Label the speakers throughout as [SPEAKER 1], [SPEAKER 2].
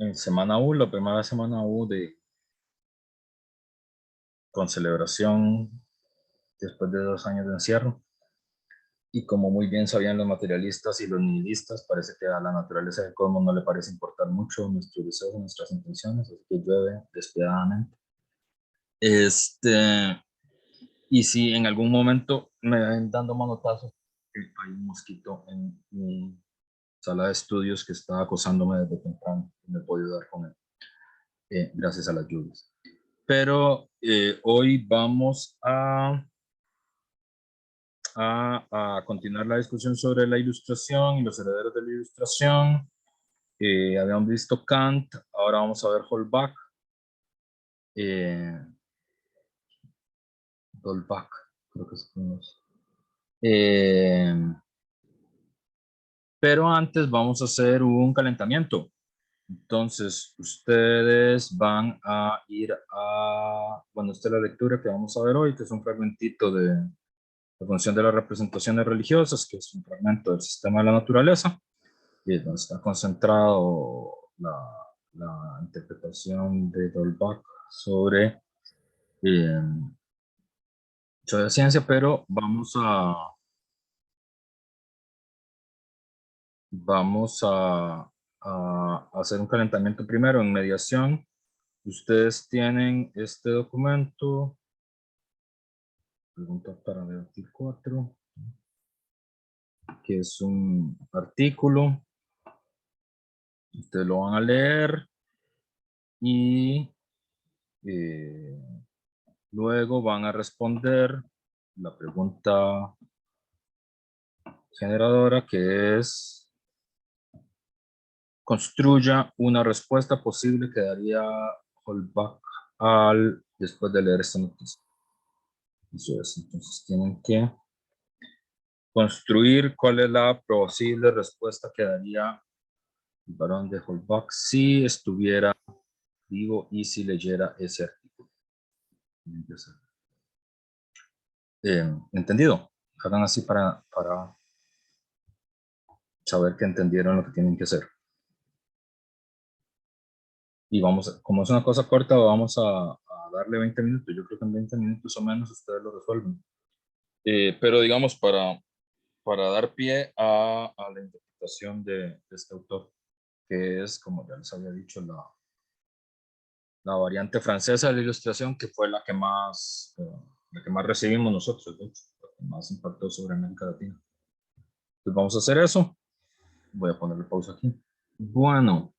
[SPEAKER 1] en semana U, la primera semana U con celebración después de 2 años de encierro. Y como muy bien sabían los materialistas y los nihilistas, parece que a la naturaleza del cosmos no le parece importar mucho nuestros deseos, nuestras intenciones, así que llueve despiadadamente. Y si en algún momento me ven dando manotazos, hay un mosquito en mi sala de estudios que está acosándome desde temprano, no he podido dar con él, gracias a las lluvias. Pero hoy vamos a continuar la discusión sobre la ilustración y los herederos de la ilustración. Habíamos visto Kant, ahora vamos a ver Holbach. Holbach, creo que se pronuncia. Pero antes vamos a hacer un calentamiento. Entonces, ustedes van a ir bueno, esta es la lectura que vamos a ver hoy, que es un fragmentito de la función de las representaciones religiosas, que es un fragmento del sistema de la naturaleza, y es donde está concentrado la interpretación de Dolbach sobre ciencia, pero vamos a hacer un calentamiento primero en mediación. Ustedes tienen este documento, pregunta para 24, que es un artículo. Ustedes lo van a leer y luego van a responder la pregunta generadora, que es: construya una respuesta posible que daría Holbach después de leer esta noticia. Eso es, entonces tienen que construir cuál es la posible respuesta que daría el varón de Holbach si estuviera vivo y si leyera ese artículo. ¿Entendido? Hagan así para saber que entendieron lo que tienen que hacer. Y como es una cosa corta, vamos a darle 20 minutos. Yo creo que en 20 minutos o menos ustedes lo resuelven. Pero digamos, para dar pie a la interpretación de este autor, que es, como ya les había dicho, la variante francesa de la ilustración, que fue la que más recibimos nosotros, de hecho, la que más impactó sobre América Latina. Entonces vamos a hacer eso. Voy a ponerle pausa aquí. Bueno,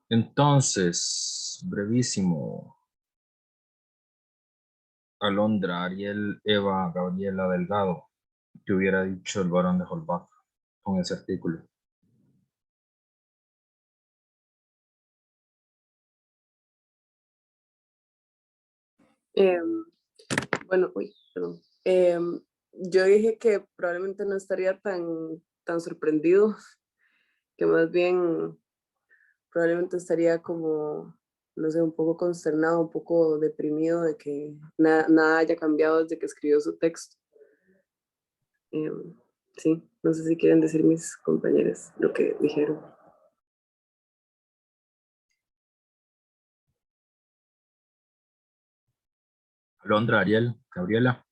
[SPEAKER 1] entonces, brevísimo. Alondra, Ariel, Eva, Gabriela, Delgado, que hubiera dicho el varón de Holbach con ese artículo.
[SPEAKER 2] Bueno, perdón. Yo dije que probablemente no estaría tan sorprendido, que más bien probablemente estaría como, no sé, un poco consternado, un poco deprimido de que nada haya cambiado desde que escribió su texto. Sí, no sé si quieren decir mis compañeros lo que dijeron.
[SPEAKER 1] Alondra, Ariel, Gabriela.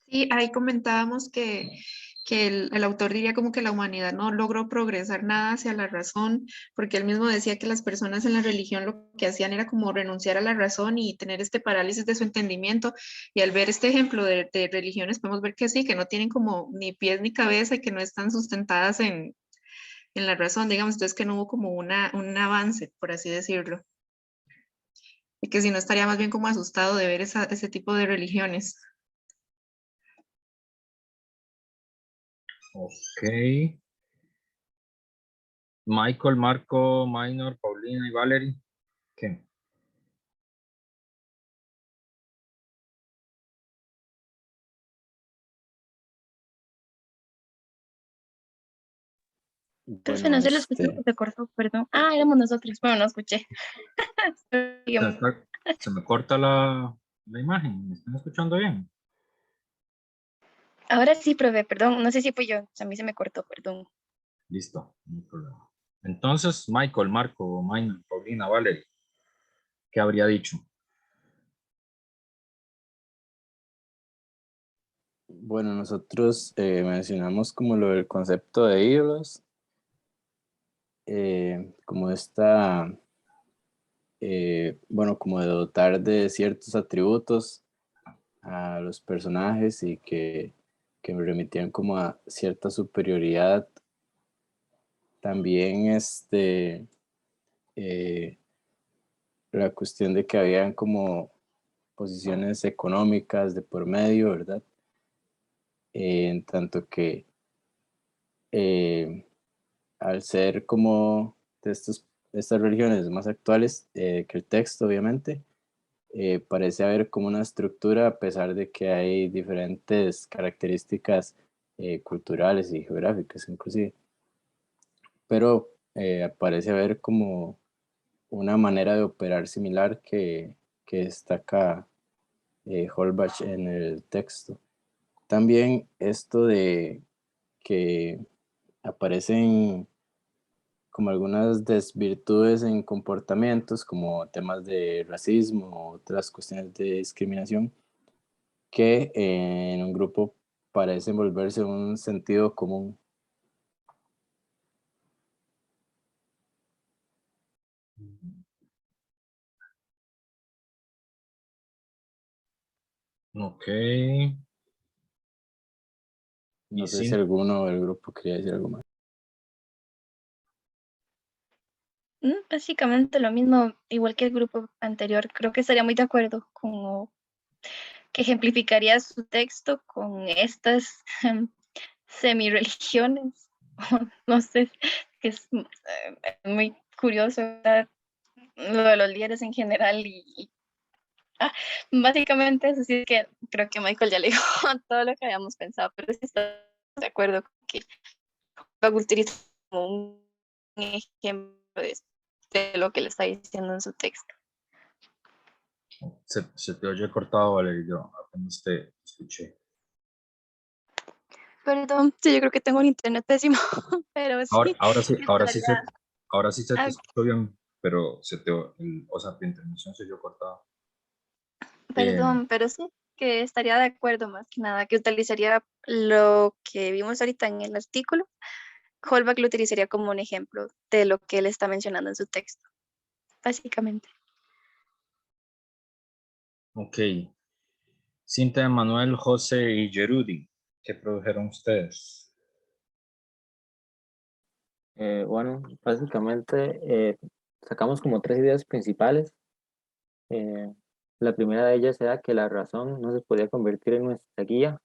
[SPEAKER 3] Sí, ahí comentábamos que el autor diría como que la humanidad no logró progresar nada hacia la razón, porque él mismo decía que las personas en la religión lo que hacían era como renunciar a la razón y tener este parálisis de su entendimiento. Y al ver este ejemplo de religiones, podemos ver que sí, que no tienen como ni pies ni cabeza y que no están sustentadas en la razón, digamos, entonces que no hubo como un avance, por así decirlo. Y que si no estaría más bien como asustado de ver ese tipo de religiones.
[SPEAKER 1] Ok. Michael, Marco, Minor, Paulina y Valerie. ¿Qué?
[SPEAKER 4] Entonces no se lo escuchó, se cortó, perdón. Éramos nosotros, bueno, no escuché.
[SPEAKER 1] Se me corta la imagen. ¿Me están escuchando bien?
[SPEAKER 4] Ahora sí, profe, perdón, no sé si fue yo, a mí se me cortó, perdón.
[SPEAKER 1] Listo, no hay problema. Entonces, Michael, Marco, Maynard, Paulina, Valerie, ¿qué habría dicho?
[SPEAKER 5] Bueno, nosotros mencionamos como lo del concepto de ídolos, como bueno, como de dotar de ciertos atributos a los personajes y que me remitían como a cierta superioridad. También eh, la cuestión de que habían como posiciones económicas de por medio, ¿verdad? En tanto que al ser como de estas religiones más actuales que el texto, obviamente, parece haber como una estructura a pesar de que hay diferentes características culturales y geográficas inclusive, pero parece haber como una manera de operar similar que destaca Holbach en el texto. También esto de que aparecen como algunas desvirtudes en comportamientos, como temas de racismo o otras cuestiones de discriminación, que en un grupo parecen volverse un sentido común.
[SPEAKER 1] Ok.
[SPEAKER 5] No
[SPEAKER 1] Y
[SPEAKER 5] sé si
[SPEAKER 1] sí,
[SPEAKER 5] alguno del grupo quería decir algo más.
[SPEAKER 4] Básicamente lo mismo, igual que el grupo anterior, creo que estaría muy de acuerdo con que ejemplificaría su texto con estas semi-religiones. No sé, que es muy curioso, ¿verdad? Lo de los líderes en general ah, básicamente eso sí es que creo que Michael ya le dijo todo lo que habíamos pensado, pero sí estoy de acuerdo con que lo utiliza como un ejemplo de lo que le está diciendo en su texto.
[SPEAKER 1] se te oye cortado, Valeria, yo apenas te escuché.
[SPEAKER 4] Perdón, sí, yo creo que tengo un internet pésimo, pero sí,
[SPEAKER 1] Ahora sí,
[SPEAKER 4] estaría,
[SPEAKER 1] ahora sí se te
[SPEAKER 4] ah,
[SPEAKER 1] escuchó bien, pero o sea, tu intervención se oyó cortada. Eh,
[SPEAKER 4] perdón, pero sí, que estaría de acuerdo más que nada, que utilizaría lo que vimos ahorita en el artículo. Holbach lo utilizaría como un ejemplo de lo que él está mencionando en su texto, básicamente.
[SPEAKER 1] ok. Cinta, Manuel, José y Gerudi, ¿qué produjeron ustedes?
[SPEAKER 6] Bueno, básicamente sacamos como tres ideas principales. Eh, la primera de ellas era que la razón no se podía convertir en nuestra guía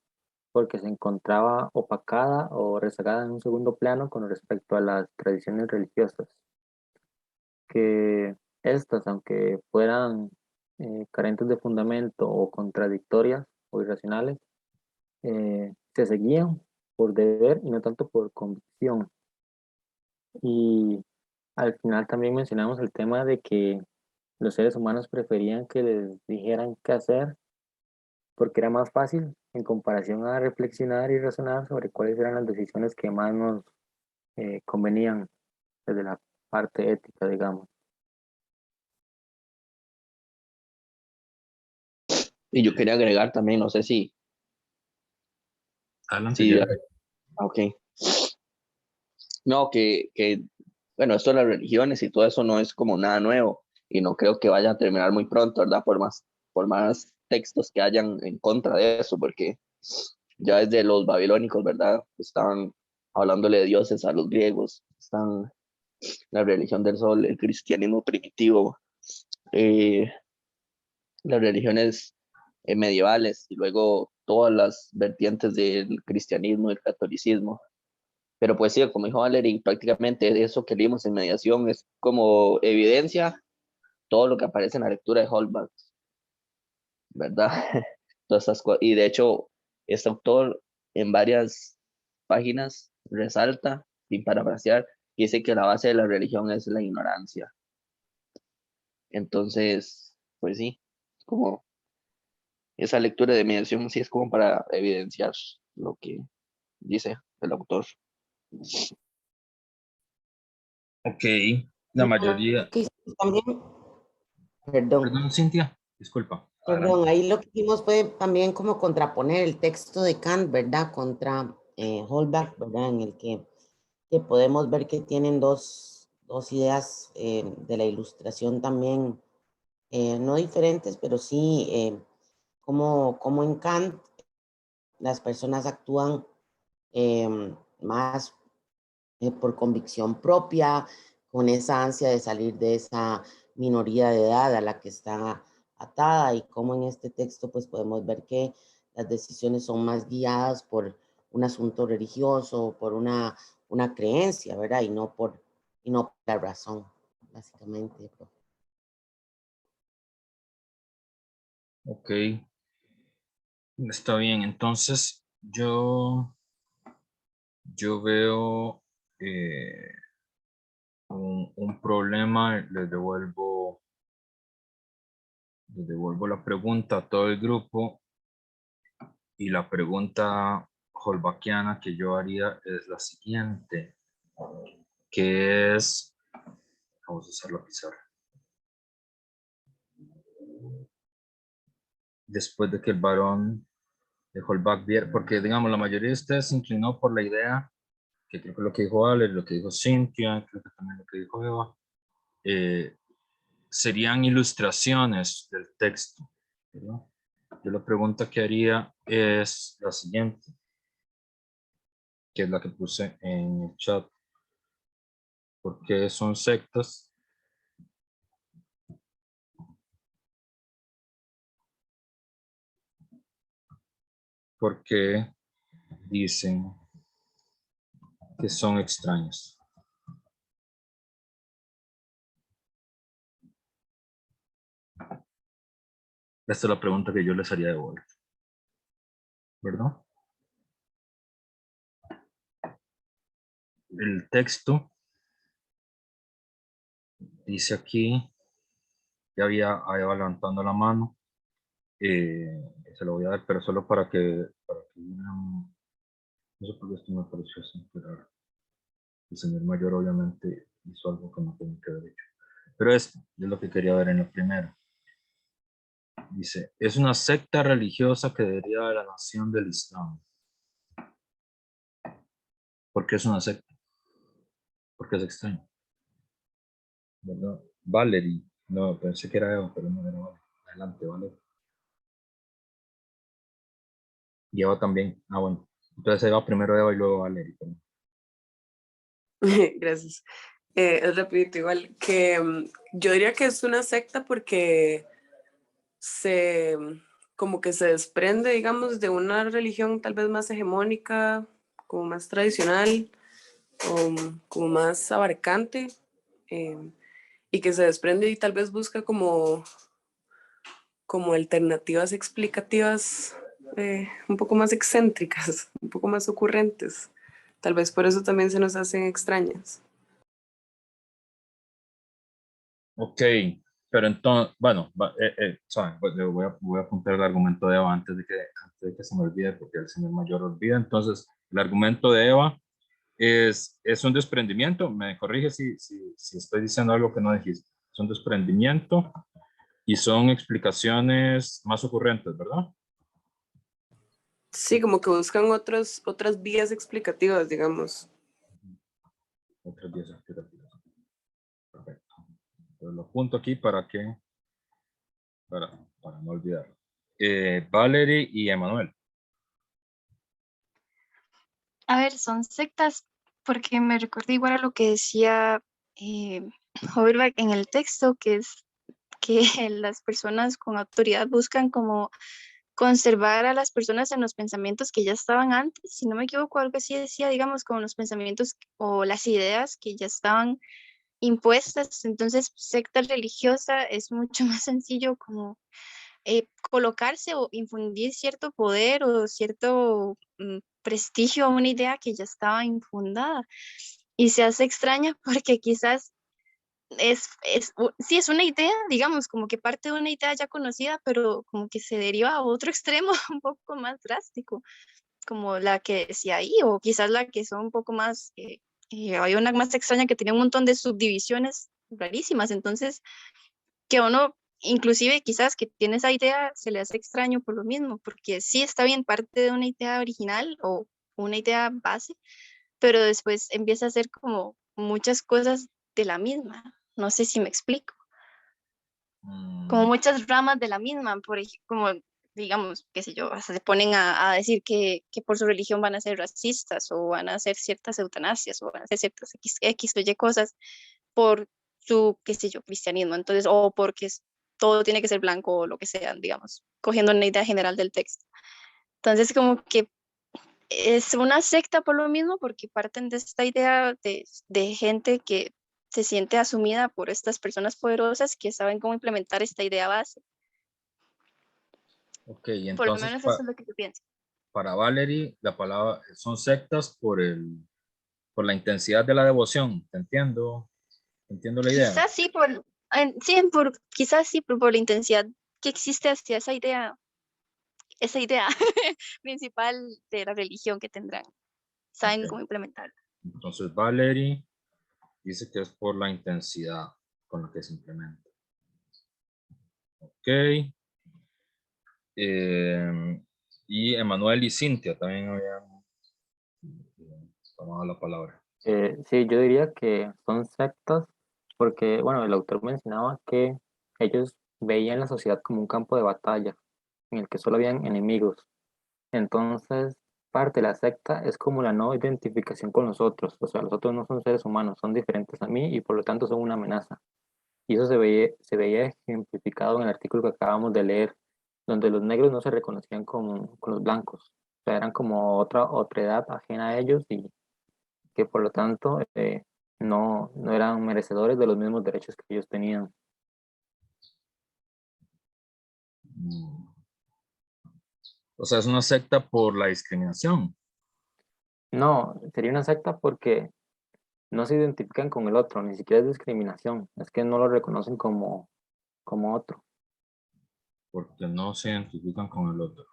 [SPEAKER 6] porque se encontraba opacada o rezagada en un segundo plano con respecto a las tradiciones religiosas, que estas, aunque fueran carentes de fundamento o contradictorias o irracionales, se seguían por deber y no tanto por convicción. Y al final también mencionamos el tema de que los seres humanos preferían que les dijeran qué hacer porque era más fácil en comparación a reflexionar y razonar sobre cuáles eran las decisiones que más nos convenían desde la parte ética, digamos.
[SPEAKER 7] Y yo quería agregar también, no sé
[SPEAKER 1] Adelante,
[SPEAKER 7] si,
[SPEAKER 1] Gerudi.
[SPEAKER 7] ok, no, bueno, esto de las religiones y todo eso no es como nada nuevo y no creo que vaya a terminar muy pronto, ¿verdad? Por más textos que hayan en contra de eso, porque ya desde los babilónicos, ¿verdad? Estaban hablándole de dioses a los griegos, están la religión del sol, el cristianismo primitivo, eh, las religiones medievales y luego todas las vertientes del cristianismo y el catolicismo. Pero pues sí, como dijo Valerie, prácticamente eso que leímos en mediación es como evidencia todo lo que aparece en la lectura de Holbach, ¿verdad? Todas estas cosas. Y de hecho, este autor en varias páginas resalta, sin parafrasear, dice que la base de la religión es la ignorancia. Entonces, pues sí, como esa lectura de mediación sí es como para evidenciar lo que dice el autor.
[SPEAKER 1] Ok, la mayoría.
[SPEAKER 8] Lo que hicimos también, perdón,
[SPEAKER 1] Perdón, Cintia, disculpa. Adelante.
[SPEAKER 8] perdón, ahí lo que hicimos fue también como contraponer el texto de Kant, ¿verdad? Contra Holbach, ¿verdad? En el que podemos ver que tienen dos ideas de la ilustración también, no diferentes, pero sí como en Kant las personas actúan más por convicción propia, con esa ansia de salir de esa minoría de edad a la que está atada, y como en este texto pues podemos ver que las decisiones son más guiadas por un asunto religioso, por una creencia, ¿verdad? Y no por la razón, básicamente.
[SPEAKER 1] Ok, está bien. Entonces, yo veo un problema. Les devuelvo la pregunta a todo el grupo, y la pregunta holbackiana que yo haría es la siguiente, que es, vamos a usar la pizarra. Después de que el varón de Holbach viera, porque digamos la mayoría de ustedes se inclinó por la idea, que creo que lo que dijo Ale, lo que dijo Cynthia, creo que también lo que dijo Eva, serían ilustraciones del texto, ¿verdad? Yo la pregunta que haría es la siguiente, que es la que puse en el chat. ¿Por qué son sectas? Porque dicen que son extraños. Esta es la pregunta que yo les haría de vuelta, ¿verdad? El texto dice aquí, ya había levantando la mano, se lo voy a dar, pero solo para que vean. No sé por qué esto me pareció así, pero el señor mayor obviamente hizo algo que no tenía que haber hecho. Pero esto es lo que quería ver en la primera. Dice, es una secta religiosa que deriva de la nación del Islam. ¿Por qué es una secta? Porque es extraño, ¿verdad? Valerie, no, pensé que era Eva, pero no era Valerie. Adelante, Valerie. Y Eva también. Ah, bueno. Entonces Eva primero Eva y luego Valerie. Perdón.
[SPEAKER 2] Gracias. Es rapidito, igual que yo diría que es una secta porque se como que se desprende, digamos, de una religión tal vez más hegemónica, como más tradicional, o como más abarcante, eh, y que se desprende y tal vez busca como alternativas explicativas un poco más excéntricas, un poco más ocurrentes. Tal vez por eso también se nos hacen extrañas.
[SPEAKER 1] Ok, pero entonces, bueno, saben, pues, voy a apuntar el argumento de Eva antes de que se me olvide, porque el señor mayor olvida. Entonces, el argumento de Eva es un desprendimiento. Me corrige si estoy diciendo algo que no dijiste. Es un desprendimiento y son explicaciones más ocurrentes, ¿verdad?
[SPEAKER 2] Sí, como que buscan otras vías explicativas, digamos.
[SPEAKER 1] Otras 10 explicativas. Perfecto. Entonces lo apunto aquí para no olvidarlo. Valerie y Emanuel.
[SPEAKER 4] A ver, son sectas porque me recuerda igual a lo que decía Holbach en el texto, que es que las personas con autoridad buscan como conservar a las personas en los pensamientos que ya estaban antes, si no me equivoco, algo así decía, digamos, como los pensamientos o las ideas que ya estaban impuestas. Entonces, secta religiosa es mucho más sencillo como colocarse o infundir cierto poder o cierto prestigio a una idea que ya estaba infundada. Y se hace extraña porque quizás sí, es una idea, digamos, como que parte de una idea ya conocida, pero como que se deriva a otro extremo un poco más drástico, como la que decía ahí, o quizás la que son un poco más Hay una más extraña que tiene un montón de subdivisiones rarísimas, entonces que uno, inclusive quizás que tiene esa idea, se le hace extraño por lo mismo, porque sí está bien parte de una idea original o una idea base, pero después empieza a hacer como muchas cosas de la misma, no sé si me explico, como muchas ramas de la misma, por ejemplo, como digamos, qué sé yo, hasta se ponen a decir que por su religión van a ser racistas o van a hacer ciertas eutanasias o van a hacer ciertas X o Y cosas por su, qué sé yo, cristianismo, entonces, o porque todo tiene que ser blanco o lo que sea, digamos, cogiendo una idea general del texto. Entonces, como que es una secta por lo mismo, porque parten de esta idea de gente que se siente asumida por estas personas poderosas que saben cómo implementar esta idea base.
[SPEAKER 1] Ok,
[SPEAKER 4] Por lo
[SPEAKER 1] entonces
[SPEAKER 4] menos eso es lo que yo pienso.
[SPEAKER 1] para Valerie, la palabra son sectas por la intensidad de la devoción. ¿Te entiendo? ¿Entiendo la idea?
[SPEAKER 4] Quizás sí, quizás sí, por la intensidad que existe hacia esa idea principal de la religión que tendrán. Saben
[SPEAKER 1] Ok.
[SPEAKER 4] cómo implementarla.
[SPEAKER 1] Entonces Valerie dice que es por la intensidad con la que se implementa. Ok. Y Emanuel y Cintia también habían tomado la palabra.
[SPEAKER 6] Sí, yo diría que son sectas porque, bueno, el autor mencionaba que ellos veían la sociedad como un campo de batalla en el que solo habían enemigos. Entonces, parte de la secta es como la no identificación con los otros. O sea, los otros no son seres humanos, son diferentes a mí y por lo tanto son una amenaza. Y eso se veía ejemplificado en el artículo que acabamos de leer, donde los negros no se reconocían con los blancos. O sea, eran como otra edad ajena a ellos y que por lo tanto no eran merecedores de los mismos derechos que ellos tenían.
[SPEAKER 1] O sea, es una secta por la discriminación.
[SPEAKER 6] No, sería una secta porque no se identifican con el otro, ni siquiera es discriminación, es que no lo reconocen como otro.
[SPEAKER 1] Porque no se identifican con el otro.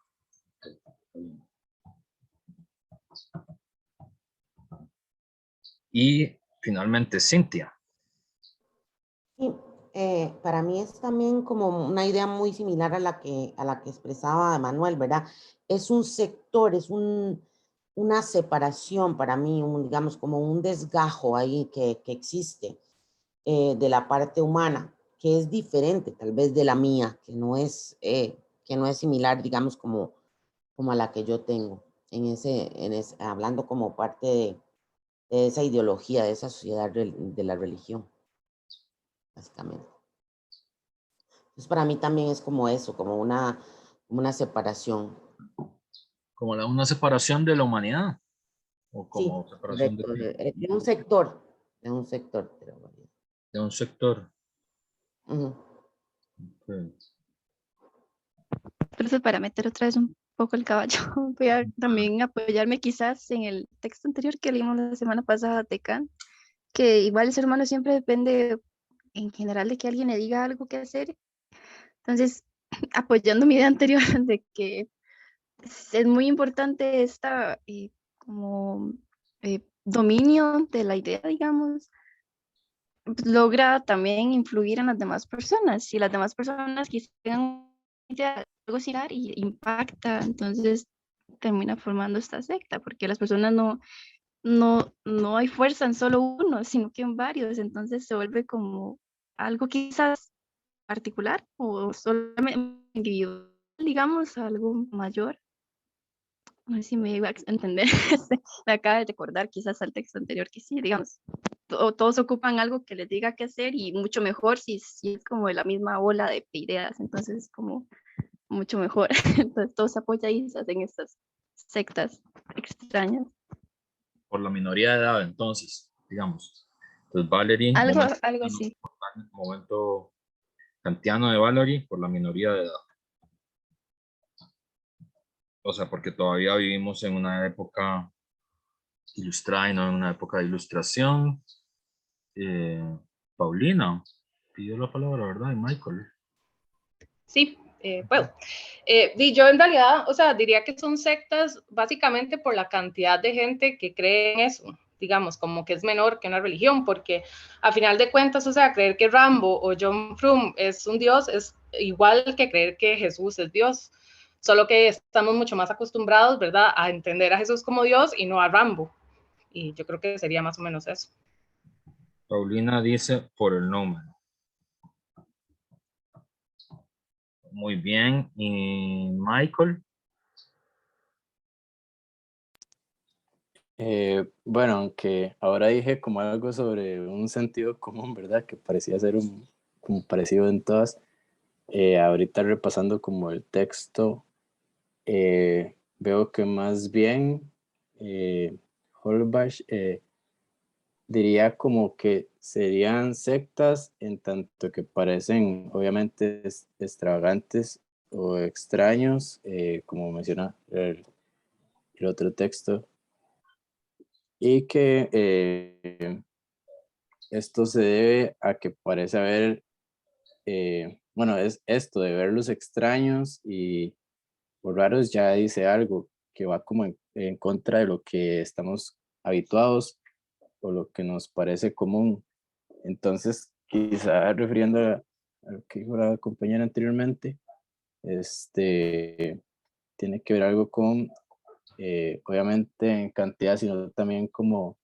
[SPEAKER 1] Y finalmente, Cintia.
[SPEAKER 8] Sí, para mí es también como una idea muy similar a la que expresaba Manuel, ¿verdad? Es un sector, es una separación para mí, digamos, como un desgajo ahí que existe de la parte humana, que es diferente tal vez de la mía, que no es similar, digamos, como a la que yo tengo, hablando como parte de esa ideología, de esa sociedad de la religión, básicamente. Entonces, para mí también es como eso, como una separación.
[SPEAKER 1] Como una separación de la humanidad. O
[SPEAKER 8] Sí,
[SPEAKER 1] como separación
[SPEAKER 8] correcto, de un sector, de un sector.
[SPEAKER 1] de un sector.
[SPEAKER 8] Ujú.
[SPEAKER 1] Okay.
[SPEAKER 4] Entonces, para meter otra vez un poco el caballo, voy a también apoyarme quizás en el texto anterior que leímos la semana pasada de Kant, que igual el ser humano siempre depende en general de que alguien le diga algo que hacer. Entonces, apoyando mi idea anterior de que es muy importante esta como dominio de la idea, digamos, logra también influir en las demás personas. Si las demás personas quisieran una idea, algo similar y impacta, entonces termina formando esta secta, porque las personas no hay fuerza en solo uno, sino que en varios, entonces se vuelve como algo quizás particular o solamente individual, digamos, algo mayor. No sé si me iba a entender. Me acaba de recordar quizás al texto anterior que sí, digamos, todos ocupan algo que les diga qué hacer y mucho mejor si es como de la misma ola de ideas, entonces es como mucho mejor. Entonces todos se apoyan y se hacen estas sectas extrañas.
[SPEAKER 1] Por la minoría de edad, entonces, digamos. Entonces, Valerie,
[SPEAKER 4] Algo así.
[SPEAKER 1] momento kantiano de Valerie, por la minoría de edad. O sea, porque todavía vivimos en una época ilustrada y no en una época de ilustración. Paulina pidió la palabra, ¿verdad? Y Michael.
[SPEAKER 9] Sí, puedo. Yo en realidad, o sea, diría que son sectas básicamente por la cantidad de gente que cree en eso. digamos, como que es menor que una religión, porque a final de cuentas, o sea, creer que Rambo o John Frum es un dios es igual que creer que Jesús es Dios, solo que estamos mucho más acostumbrados, ¿verdad?, a entender a Jesús como Dios y no a Rambo, y yo creo que sería más o menos eso.
[SPEAKER 1] Paulina dice por el número. Muy bien. ¿Y Michael?
[SPEAKER 5] Bueno, aunque ahora dije como algo sobre un sentido común, ¿verdad? Que parecía ser como parecido en todas. Ahorita repasando como el texto, veo que más bien Holbach diría como que serían sectas en tanto que parecen obviamente extravagantes o extraños, como menciona el otro texto, y que esto se debe a que parece haber, bueno, es esto de verlos extraños y o raros ya dice algo que va como en contra de lo que estamos habituados o lo que nos parece común. Entonces, quizá refiriendo a lo que dijo la compañera anteriormente, tiene que ver algo con, obviamente en cantidad, sino también como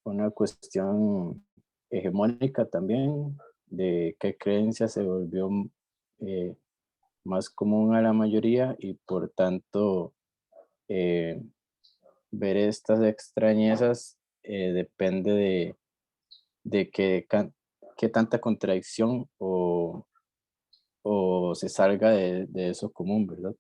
[SPEAKER 5] una cuestión hegemónica también, de qué creencia se volvió eh, más común a la mayoría y por tanto eh, ver estas extrañezas depende de qué tanta contradicción o se salga de eso común, ¿verdad?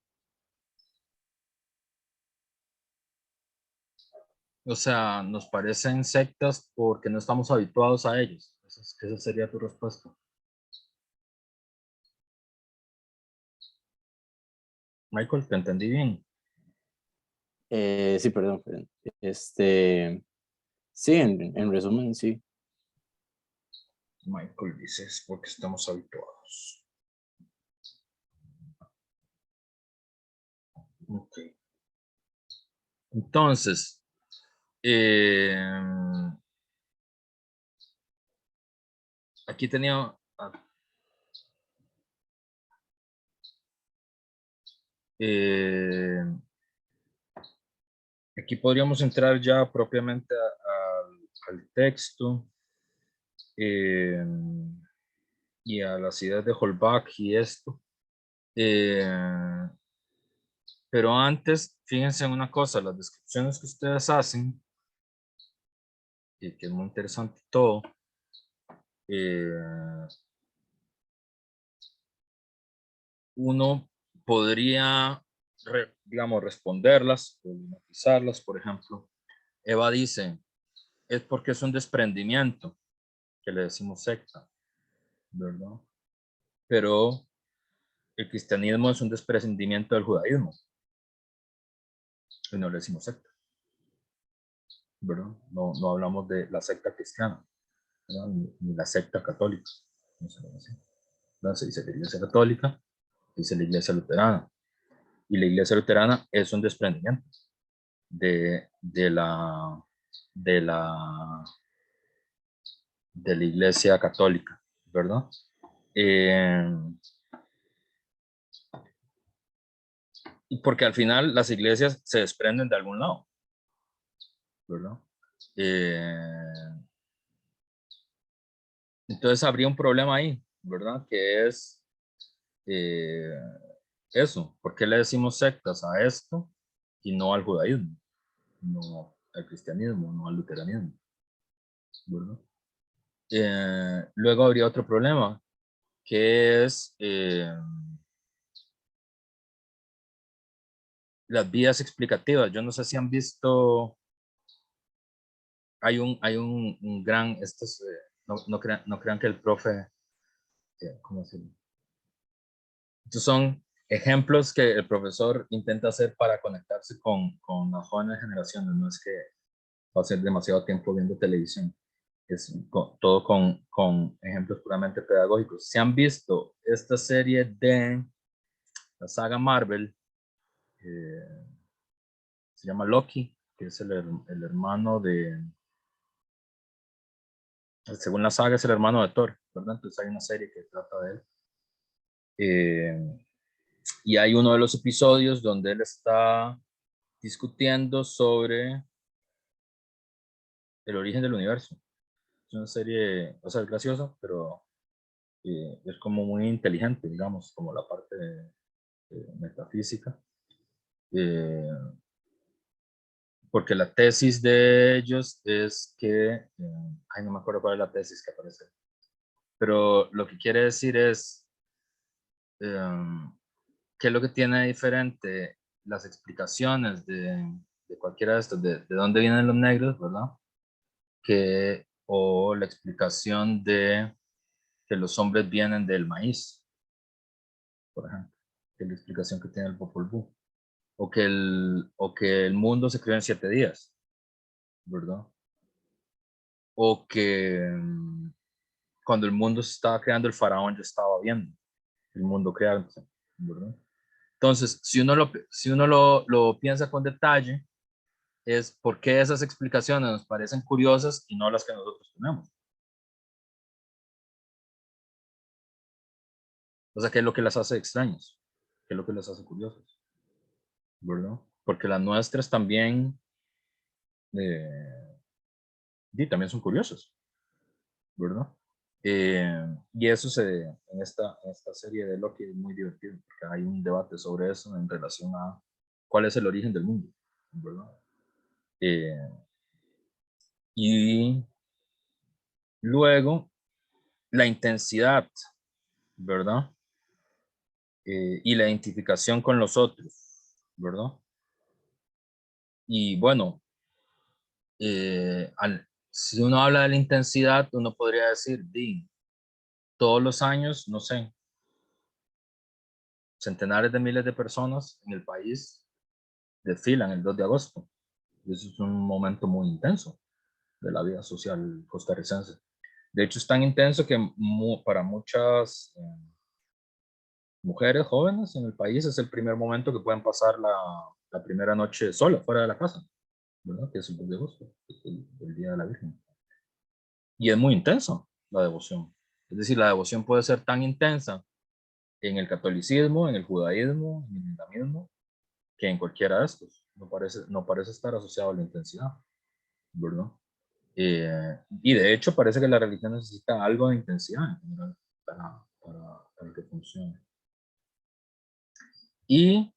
[SPEAKER 1] O sea, nos parecen sectas porque no estamos habituados a ellos. Esa sería tu respuesta. Michael, ¿te entendí bien?
[SPEAKER 5] Sí, perdón. Sí, en resumen, sí.
[SPEAKER 1] Michael dice, es porque estamos habituados. Ok. Entonces, aquí tenía... aquí podríamos entrar ya propiamente al texto y a las ideas de Holbach y esto. Pero antes, fíjense en una cosa, las descripciones que ustedes hacen, y que es muy interesante todo, uno podría, digamos, responderlas, problematizarlas, por ejemplo. Eva dice, es porque es un desprendimiento, que le decimos secta, ¿verdad? Pero el cristianismo es un desprendimiento del judaísmo, y no le decimos secta, ¿verdad? No hablamos de la secta cristiana, ni la secta católica, no se llama así. Se dice la iglesia católica, dice la iglesia luterana, y la iglesia luterana es un desprendimiento de la iglesia católica, ¿verdad? Y porque al final las iglesias se desprenden de algún lado, ¿verdad? Entonces habría un problema ahí, ¿verdad? Que es eso, ¿por qué le decimos sectas a esto y no al judaísmo, no al cristianismo, no al luteranismo, ¿verdad? Luego habría otro problema, que es las vías explicativas. Yo no sé si han visto, hay un gran, no crean que el profe, ¿cómo decirlo? Estos son ejemplos que el profesor intenta hacer para conectarse con las jóvenes generaciones, no es que va a ser demasiado tiempo viendo televisión, es todo con ejemplos puramente pedagógicos. ¿Se han visto esta serie de la saga Marvel? Se llama Loki, que es el hermano de Según la saga es el hermano de Thor, ¿verdad? Entonces hay una serie que trata de él. Y hay uno de los episodios donde él está discutiendo sobre el origen del universo. Es una serie, o sea, es graciosa, pero es como muy inteligente, digamos, como la parte metafísica. Porque la tesis de ellos es que, ay, no me acuerdo cuál es la tesis que aparece, pero lo que quiere decir es, ¿qué es lo que tiene de diferente las explicaciones de cualquiera de estos, de dónde vienen los negros, ¿verdad? O la explicación de que los hombres vienen del maíz, por ejemplo, que es la explicación que tiene el Popol Vuh, o que el mundo se creó en 7 días, ¿verdad? O que cuando el mundo se estaba creando, el faraón ya estaba viendo el mundo creándose, ¿verdad? Entonces, si uno lo piensa con detalle, es por qué esas explicaciones nos parecen curiosas y no las que nosotros tenemos. O sea, ¿qué es lo que las hace extrañas? ¿Qué es lo que las hace curiosas? ¿Verdad? Porque las nuestras también, también son curiosas, ¿verdad? Y eso en esta serie de Loki es muy divertido, porque hay un debate sobre eso en relación a cuál es el origen del mundo, ¿verdad? Y luego, la intensidad, ¿verdad? Y la identificación con los otros, ¿verdad? Y bueno, si uno habla de la intensidad, uno podría decir, todos los años, no sé, centenares de miles de personas en el país desfilan el 2 de agosto. Y eso es un momento muy intenso de la vida social costarricense. De hecho, es tan intenso que para muchas mujeres jóvenes en el país es el primer momento que pueden pasar la primera noche sola, fuera de la casa, ¿verdad? Que es el 2 de agosto, el Día de la Virgen. Y es muy intenso la devoción. Es decir, la devoción puede ser tan intensa en el catolicismo, en el judaísmo, en el islamismo, que en cualquiera de estos. No parece estar asociado a la intensidad, ¿verdad? Y de hecho parece que la religión necesita algo de intensidad en general para que funcione. Y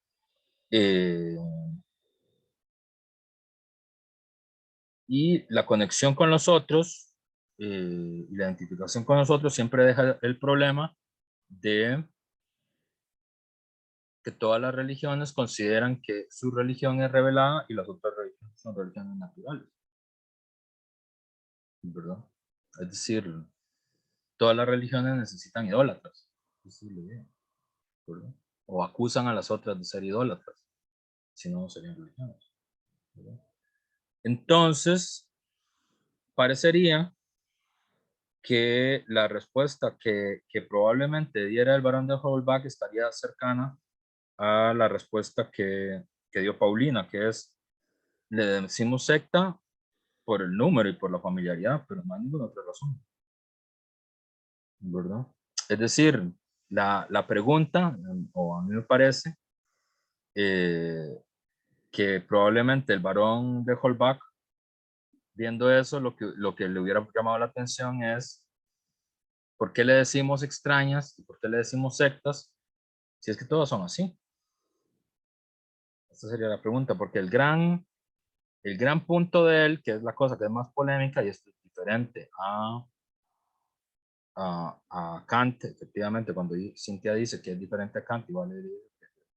[SPEAKER 1] la conexión con los otros, y la identificación con los otros siempre deja el problema de que todas las religiones consideran que su religión es revelada y las otras religiones son religiones naturales, ¿verdad? Es decir, todas las religiones necesitan idólatras, ¿verdad? O acusan a las otras de ser idólatras, si no, no serían religiones, ¿verdad? Entonces, parecería que la respuesta que probablemente diera el barón de Holbach estaría cercana a la respuesta que dio Paulina, que es, le decimos secta por el número y por la familiaridad, pero no hay ninguna otra razón, ¿verdad? Es decir, la pregunta, o a mí me parece, que probablemente el barón de Holbach, viendo eso, lo que le hubiera llamado la atención es, ¿por qué le decimos extrañas y por qué le decimos sectas si es que todas son así? Esta sería la pregunta, porque el gran punto de él, que es la cosa que es más polémica, y esto es diferente a Kant, efectivamente, cuando Cintia dice que es diferente a Kant, igual que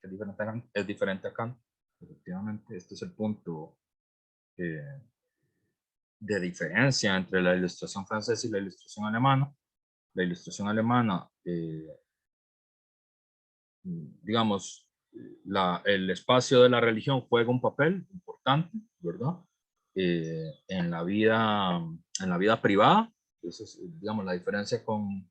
[SPEAKER 1] es diferente a Kant, es diferente a Kant, efectivamente, este es el punto de diferencia entre la ilustración francesa y la ilustración alemana. La ilustración alemana, digamos, el espacio de la religión juega un papel importante, ¿verdad? En la vida privada. Esa es, digamos, la diferencia con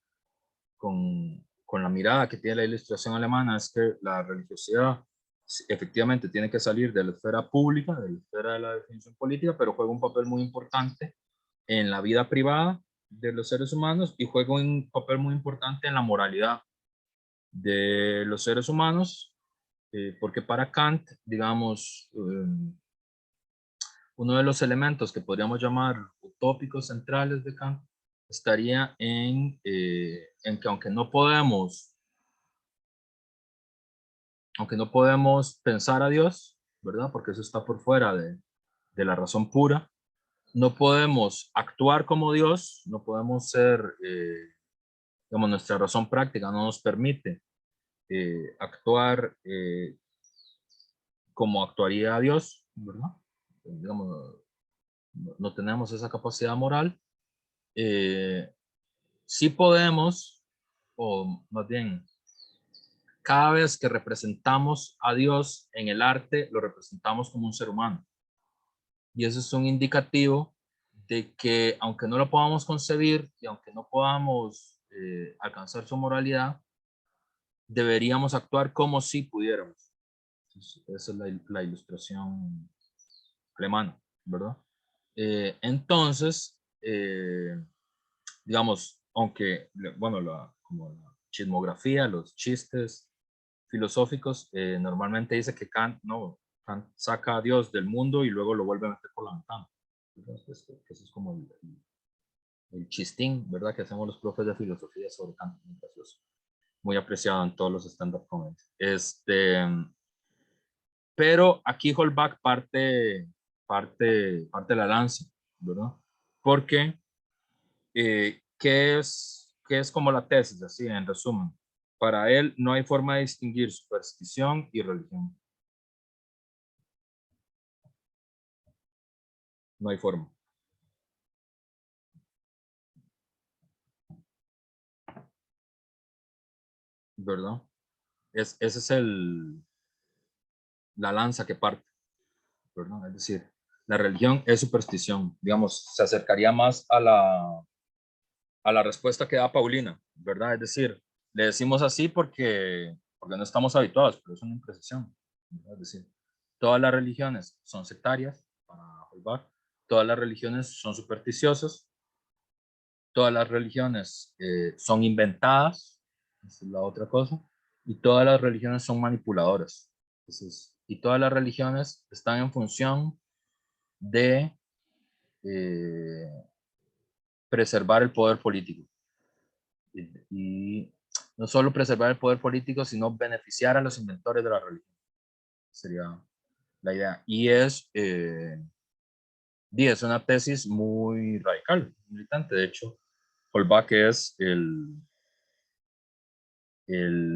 [SPEAKER 1] la mirada que tiene la ilustración alemana, es que la religiosidad efectivamente tiene que salir de la esfera pública, de la esfera de la definición política, pero juega un papel muy importante en la vida privada de los seres humanos y juega un papel muy importante en la moralidad de los seres humanos, porque para Kant, digamos, uno de los elementos que podríamos llamar utópicos centrales de Kant estaría en que aunque no podemos pensar a Dios, ¿verdad? Porque eso está por fuera de la razón pura, no podemos actuar como Dios, no podemos ser, digamos, nuestra razón práctica no nos permite actuar como actuaría Dios, ¿verdad? Digamos, no tenemos esa capacidad moral. Sí podemos, o más bien, cada vez que representamos a Dios en el arte, lo representamos como un ser humano. Y eso es un indicativo de que aunque no lo podamos concebir y aunque no podamos alcanzar su moralidad, deberíamos actuar como si pudiéramos. Esa es la ilustración alemana, ¿verdad? Entonces, digamos, aunque, bueno, como la chismografía, los chistes filosóficos, normalmente dice que Kant saca a Dios del mundo y luego lo vuelve a meter por la ventana. Entonces, eso es como el chistín, ¿verdad? Que hacemos los profes de filosofía sobre Kant, muy gracioso, muy apreciado en todos los stand-up comedies. Pero aquí Holbach parte la lanza, ¿verdad? Porque, ¿qué es como la tesis, así en resumen? Para él no hay forma de distinguir superstición y religión. No hay forma. ¿Verdad? Ese es la lanza que parte, ¿verdad? Es decir, la religión es superstición. Digamos, se acercaría más a la respuesta que da Paulina, ¿verdad? Es decir, le decimos así porque no estamos habituados, pero es una imprecisión, ¿verdad? Es decir, todas las religiones son sectarias, para Holbach, todas las religiones son supersticiosas, todas las religiones son inventadas, esa es la otra cosa, y todas las religiones son manipuladoras. Entonces, y todas las religiones están en función de preservar el poder político. Y no solo preservar el poder político, sino beneficiar a los inventores de la religión. Sería la idea. Y es una tesis muy radical, militante. De hecho, Holbach es el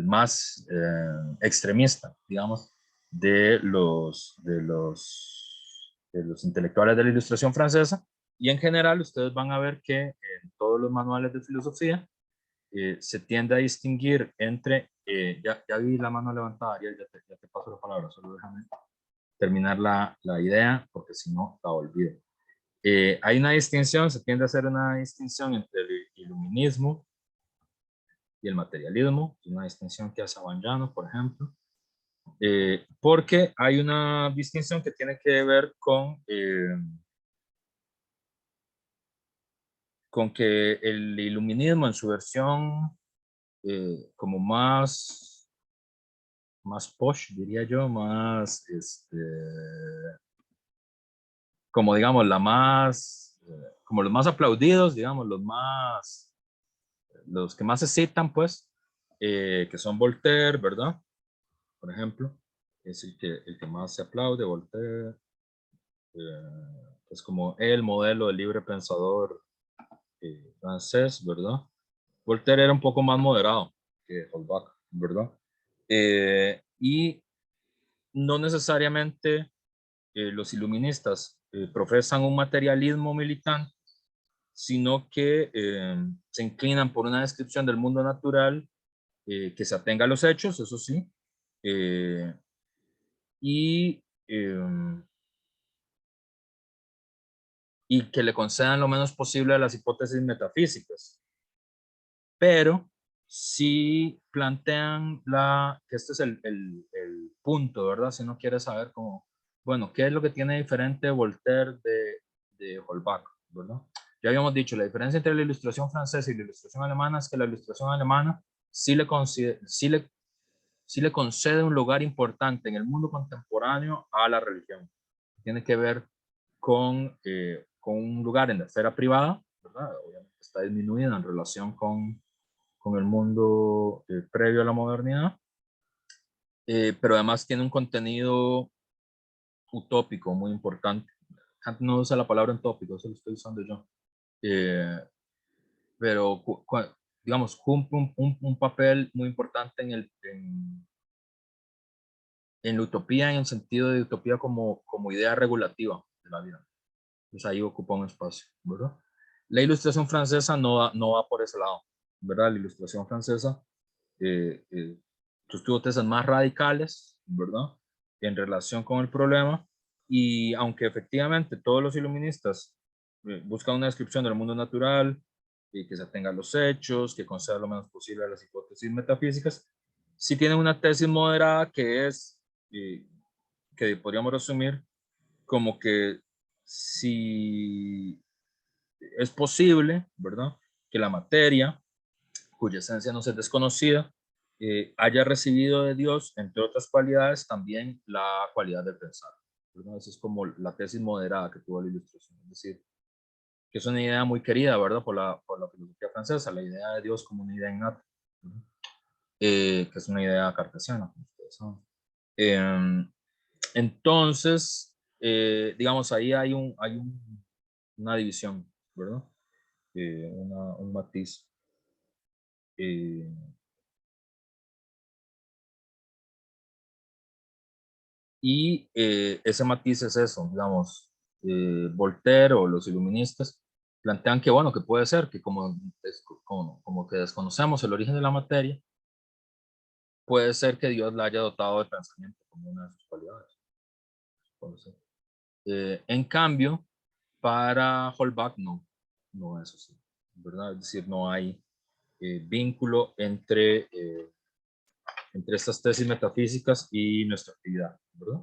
[SPEAKER 1] más extremista, digamos, de los intelectuales de la Ilustración francesa. Y en general, ustedes van a ver que en todos los manuales de filosofía se tiende a distinguir entre, ya vi la mano levantada, Ariel, ya te paso la palabra, solo déjame terminar la idea, porque si no, la olvido. Hay una distinción, se tiende a hacer una distinción entre el iluminismo y el materialismo, una distinción que hace Abanyano, por ejemplo, porque hay una distinción que tiene que ver con que el iluminismo en su versión como más posh, diría yo, más, como digamos, como los más aplaudidos, digamos, los que más se citan, pues, que son Voltaire, ¿verdad? Por ejemplo, es el que más se aplaude, Voltaire, es como el modelo del libre pensador francés, ¿verdad? Voltaire era un poco más moderado que Holbach, ¿verdad? Y no necesariamente los iluministas profesan un materialismo militante, sino que se inclinan por una descripción del mundo natural que se atenga a los hechos, eso sí, y que le concedan lo menos posible a las hipótesis metafísicas. Pero sí plantean que este es el punto, ¿verdad? Si uno quiere saber cómo, bueno, ¿qué es lo que tiene diferente Voltaire de Holbach, ¿verdad? Ya habíamos dicho, la diferencia entre la ilustración francesa y la ilustración alemana es que la ilustración alemana sí le concede un lugar importante en el mundo contemporáneo a la religión. Tiene que ver con un lugar en la esfera privada, ¿verdad? Obviamente está disminuida en relación con el mundo previo a la modernidad, pero además tiene un contenido utópico muy importante. Kant no usa la palabra utópico, eso lo estoy usando yo. Pero digamos, cumple un papel muy importante en la utopía, en el sentido de utopía como idea regulativa de la vida. Pues ahí ocupa un espacio, ¿verdad? La ilustración francesa no va por ese lado, ¿verdad? La ilustración francesa sostuvo tesis más radicales, ¿verdad? En relación con el problema, y aunque efectivamente todos los iluministas buscan una descripción del mundo natural, y que se atenga a los hechos, que conceda lo menos posible a las hipótesis metafísicas, sí tienen una tesis moderada que es, que podríamos resumir como que si es posible, ¿verdad?, que la materia, cuya esencia no es desconocida, haya recibido de Dios, entre otras cualidades, también la cualidad de pensar, ¿verdad? Esa es como la tesis moderada que tuvo la ilustración, es decir, que es una idea muy querida, ¿verdad?, por la filosofía francesa, la idea de Dios como una idea innata, que es una idea cartesiana, como ustedes saben. Entonces, digamos, ahí hay una división, ¿verdad? Un matiz. Y ese matiz es eso, digamos, Voltaire o los iluministas plantean que, bueno, que puede ser que como que desconocemos el origen de la materia, puede ser que Dios la haya dotado de pensamiento como una de sus cualidades. Puede ser. En cambio, para Holbach no es así, ¿verdad? Es decir, no hay vínculo entre estas tesis metafísicas y nuestra actividad, ¿verdad?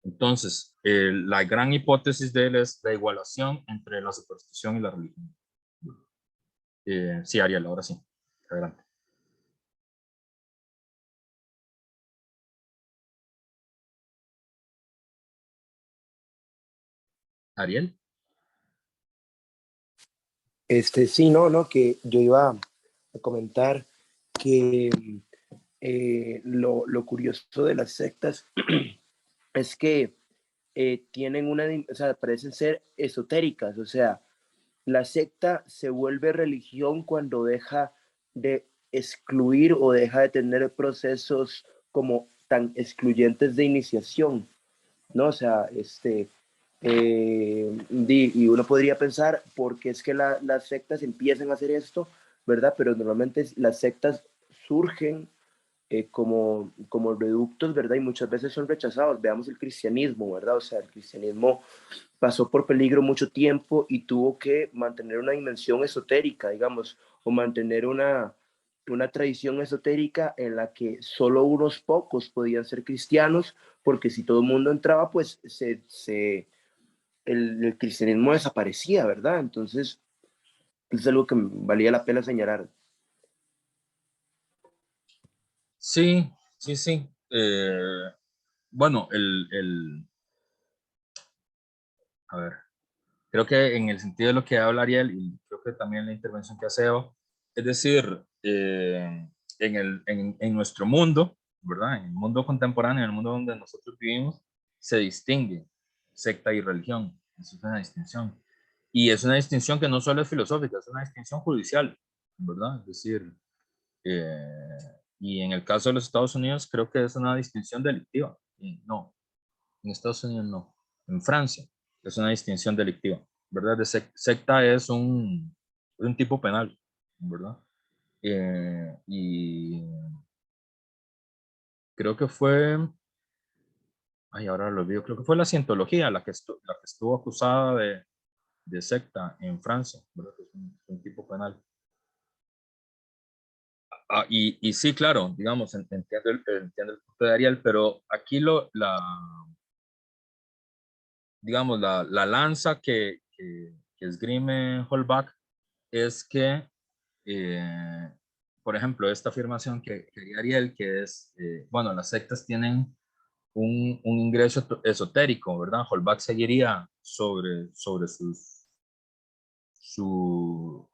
[SPEAKER 1] Entonces, la gran hipótesis de él es la igualación entre la superstición y la religión. Sí, Ariel, ahora sí. Adelante. Ariel.
[SPEAKER 10] Sí, no, que yo iba a comentar que lo curioso de las sectas es que tienen o sea, parecen ser esotéricas, o sea, la secta se vuelve religión cuando deja de excluir o deja de tener procesos como tan excluyentes de iniciación, ¿no? O sea, y uno podría pensar por qué es que las sectas empiezan a hacer esto, ¿verdad? Pero normalmente las sectas surgen como reductos, ¿verdad? Y muchas veces son rechazados. Veamos el cristianismo, ¿verdad? O sea, el cristianismo pasó por peligro mucho tiempo y tuvo que mantener una dimensión esotérica, digamos, o mantener una tradición esotérica en la que solo unos pocos podían ser cristianos, porque si todo el mundo entraba, pues el cristianismo desaparecía, ¿verdad? Entonces, es algo que valía la pena señalar.
[SPEAKER 1] Sí. Bueno, a ver, creo que en el sentido de lo que habla Ariel, y creo que también la intervención que hace Eva, es decir, en nuestro mundo, ¿verdad? En el mundo contemporáneo, en el mundo donde nosotros vivimos, se distingue secta y religión. Eso es una distinción. Y es una distinción que no solo es filosófica, es una distinción judicial, ¿verdad? Es decir, y en el caso de los Estados Unidos, creo que es una distinción delictiva. Y no, en Estados Unidos no. En Francia es una distinción delictiva, ¿verdad? Secta es un tipo penal, ¿verdad? Y creo que fue, ahora lo olvido, creo que fue la cientología la que estuvo acusada de secta en Francia, ¿verdad? Que es un tipo penal. Y sí, claro, digamos, entiendo el punto de Ariel, pero aquí digamos, la lanza que esgrime Holbach es que, por ejemplo, esta afirmación que haría Ariel, que es, bueno, las sectas tienen un ingreso esotérico, ¿verdad? Holbach seguiría sobre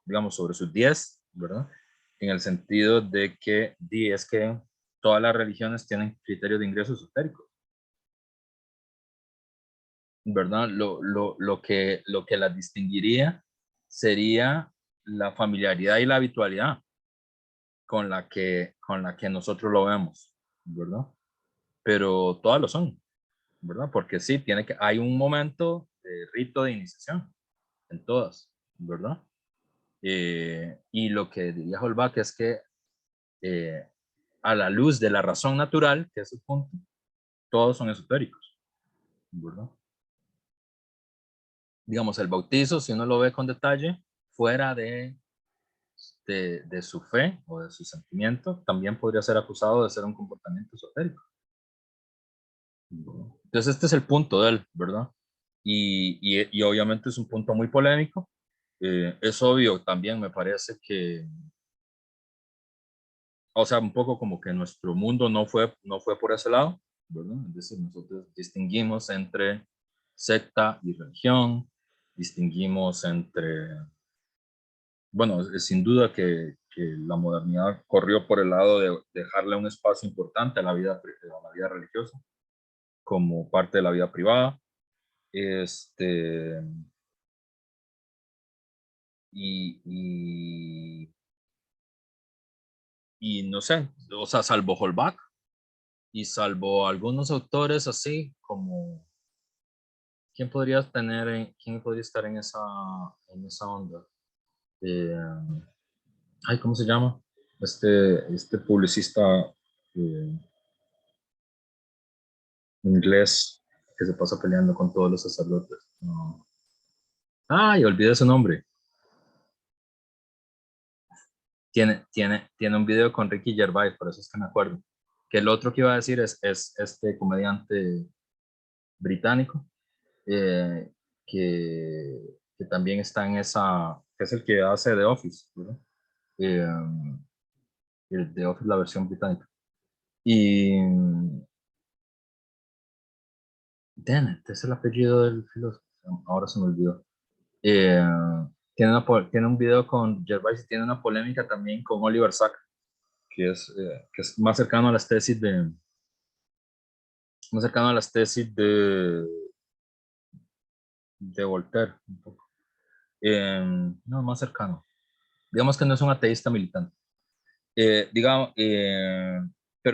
[SPEAKER 1] digamos, sobre sus 10, ¿verdad? En el sentido de que es que todas las religiones tienen criterios de ingreso esotérico, ¿verdad? Lo que las distinguiría sería la familiaridad y la habitualidad con la que nosotros lo vemos, ¿verdad? Pero todas lo son, ¿verdad? Porque sí, hay un momento de rito de iniciación en todas, ¿verdad? Y lo que diría Holbach es que a la luz de la razón natural, que es el punto, todos son esotéricos, ¿verdad? Digamos, el bautizo, si uno lo ve con detalle, fuera de su fe o de su sentimiento, también podría ser acusado de ser un comportamiento esotérico. Entonces este es el punto de él, ¿verdad? Y obviamente es un punto muy polémico. Es obvio también, me parece que, o sea, un poco como que nuestro mundo no fue por ese lado, ¿verdad? Es decir, nosotros distinguimos entre secta y religión, distinguimos entre, bueno, sin duda que la modernidad corrió por el lado de dejarle un espacio importante a la vida religiosa como parte de la vida privada. Y no sé, o sea, salvo Holbach y salvo algunos autores así como, ¿quién podría estar en esa onda? Eh, ¿Cómo se llama? Este publicista inglés que se pasa peleando con todos los sacerdotes. No. Olvidé su nombre. Tiene un video con Ricky Gervais, por eso es que me acuerdo. Que el otro que iba a decir es este comediante británico, que también está en esa, que es el que hace The Office, ¿verdad? El The Office, la versión británica. Y Dennett, es el apellido del filósofo, ahora se me olvidó. Tiene un video con Gervais y tiene una polémica también con Oliver Sacks, que es más cercano a las tesis de Voltaire, un poco. No, más cercano. Digamos que no es un ateísta militante. Pero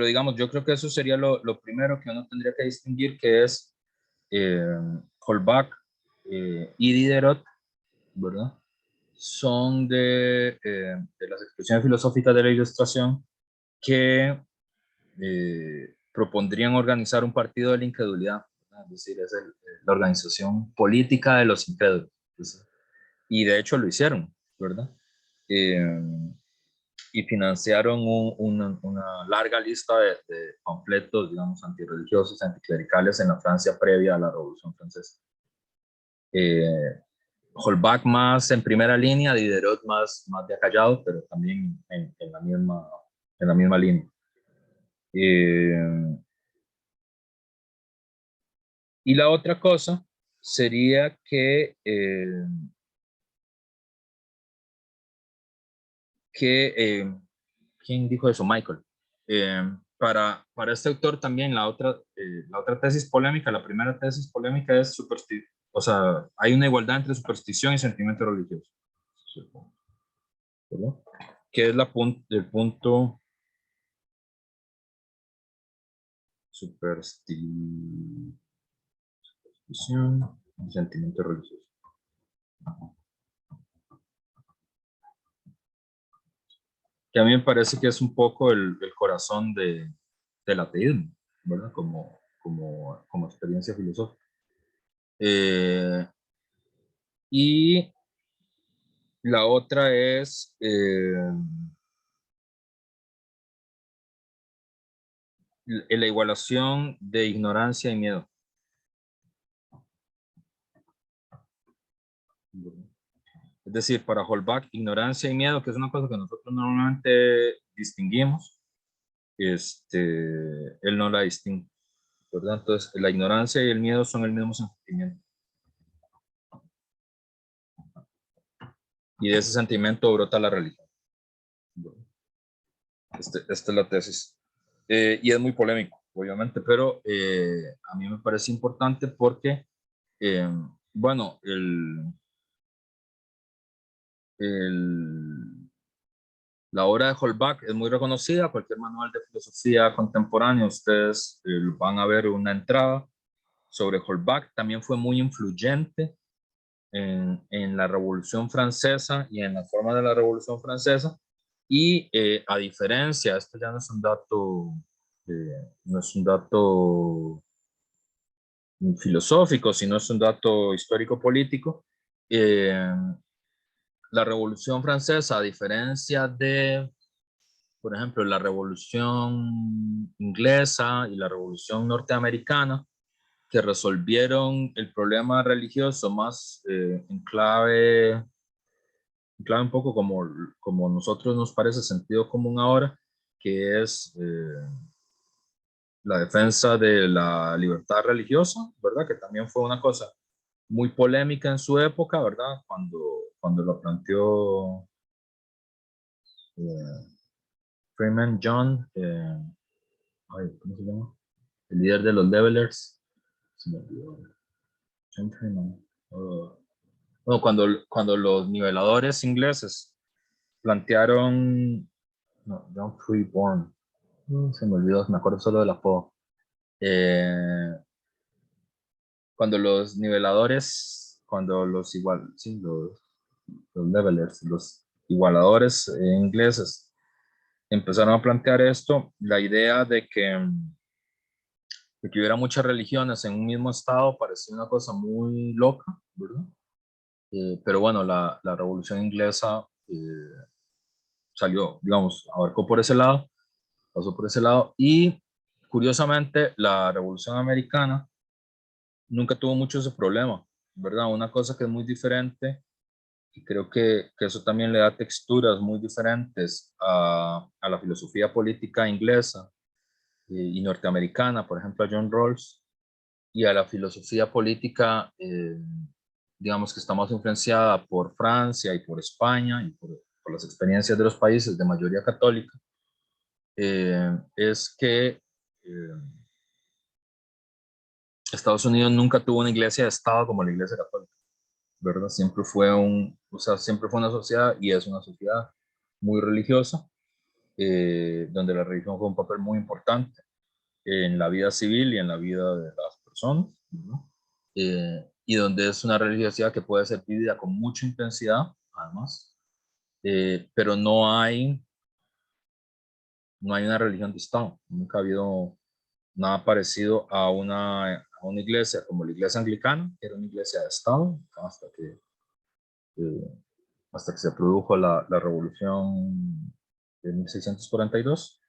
[SPEAKER 1] digamos, yo creo que eso sería lo primero que uno tendría que distinguir, que es Holbach y Diderot, ¿verdad? Son de las expresiones filosóficas de la Ilustración que propondrían organizar un partido de la incredulidad, ¿verdad? Es decir, es la organización política de los incrédulos. Entonces, y de hecho lo hicieron, ¿verdad? Y financiaron una larga lista de panfletos, digamos, antirreligiosos, anticlericales en la Francia previa a la Revolución Francesa. Holbach más en primera línea, Diderot más de acallado, pero también en la misma línea. Y la otra cosa sería que ¿quién dijo eso? Michael. Para este autor también la otra tesis polémica, la primera tesis polémica es o sea, hay una igualdad entre superstición y sentimiento religioso. ¿Verdad? Que es el punto superstición y sentimiento religioso. Que a mí me parece que es un poco el corazón del ateísmo, ¿verdad? Como experiencia filosófica. Y la otra es la igualación de ignorancia y miedo. Es decir, para Holbach, ignorancia y miedo, que es una cosa que nosotros normalmente distinguimos, él no la distingue, ¿verdad? Entonces, la ignorancia y el miedo son el mismo sentimiento. Y de ese sentimiento brota la religión. Esta es la tesis. Y es muy polémico, obviamente, pero a mí me parece importante porque, bueno, la obra de Holbach es muy reconocida. Cualquier manual de filosofía contemporánea, ustedes van a ver una entrada sobre Holbach. También fue muy influyente en la Revolución Francesa y en la forma de la Revolución Francesa. Y a diferencia, esto ya no es un dato, filosófico, sino es un dato histórico-político. La Revolución Francesa, a diferencia de, por ejemplo, la Revolución Inglesa y la Revolución Norteamericana, que resolvieron el problema religioso más en clave un poco como nosotros nos parece sentido común ahora, que es la defensa de la libertad religiosa, ¿verdad? Que también fue una cosa muy polémica en su época, ¿verdad? Cuando lo planteó Freeman John, ¿cómo se llama? El líder de los Levelers. Se me olvidó. John Freeman. Bueno, cuando los niveladores ingleses plantearon, no, John Freeborn, se me olvidó, me acuerdo solo del apodo. Cuando los niveladores, sí, los levelers, los igualadores ingleses empezaron a plantear esto, la idea de que hubiera muchas religiones en un mismo estado parecía una cosa muy loca, ¿verdad? Pero bueno, la Revolución Inglesa salió, digamos, abarcó por ese lado, pasó por ese lado, y curiosamente la Revolución Americana nunca tuvo mucho ese problema, ¿verdad? Una cosa que es muy diferente, y creo que eso también le da texturas muy diferentes a la filosofía política inglesa y norteamericana, por ejemplo a John Rawls, y a la filosofía política, digamos que está más influenciada por Francia y por España y por las experiencias de los países de mayoría católica, es que Estados Unidos nunca tuvo una iglesia de Estado como la Iglesia Católica, ¿verdad? Siempre fue siempre fue una sociedad, y es una sociedad muy religiosa, donde la religión fue un papel muy importante en la vida civil y en la vida de las personas, ¿no? Y donde es una religiosidad que puede ser vivida con mucha intensidad, además, pero no hay una religión de Estado. Nunca ha habido nada parecido a una iglesia como la iglesia anglicana, que era una iglesia de Estado, hasta que se produjo la revolución de 1642.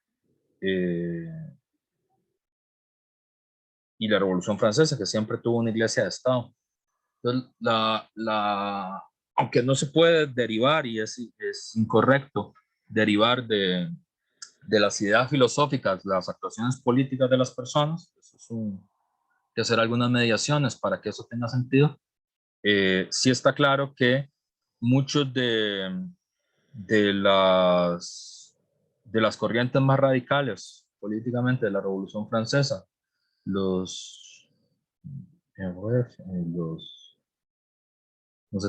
[SPEAKER 1] Y la Revolución Francesa, que siempre tuvo una iglesia de Estado. Entonces, aunque no se puede derivar, y es incorrecto derivar de las ideas filosóficas, las actuaciones políticas de las personas, eso es hay que hacer algunas mediaciones para que eso tenga sentido. Sí está claro que muchos de las corrientes más radicales políticamente de la Revolución Francesa, no se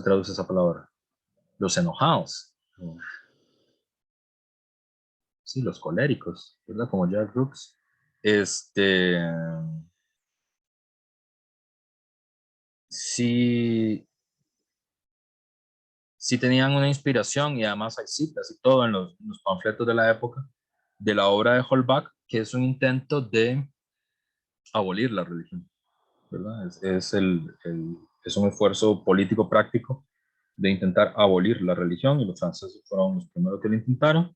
[SPEAKER 1] traduce esa palabra, los enojados, sí, los coléricos, ¿verdad? Como Jack Brooks, sí tenían una inspiración, y además hay citas y todo en los panfletos de la época de la obra de Holbach, que es un intento de abolir la religión, ¿verdad? Es un esfuerzo político práctico de intentar abolir la religión, y los franceses fueron los primeros que lo intentaron,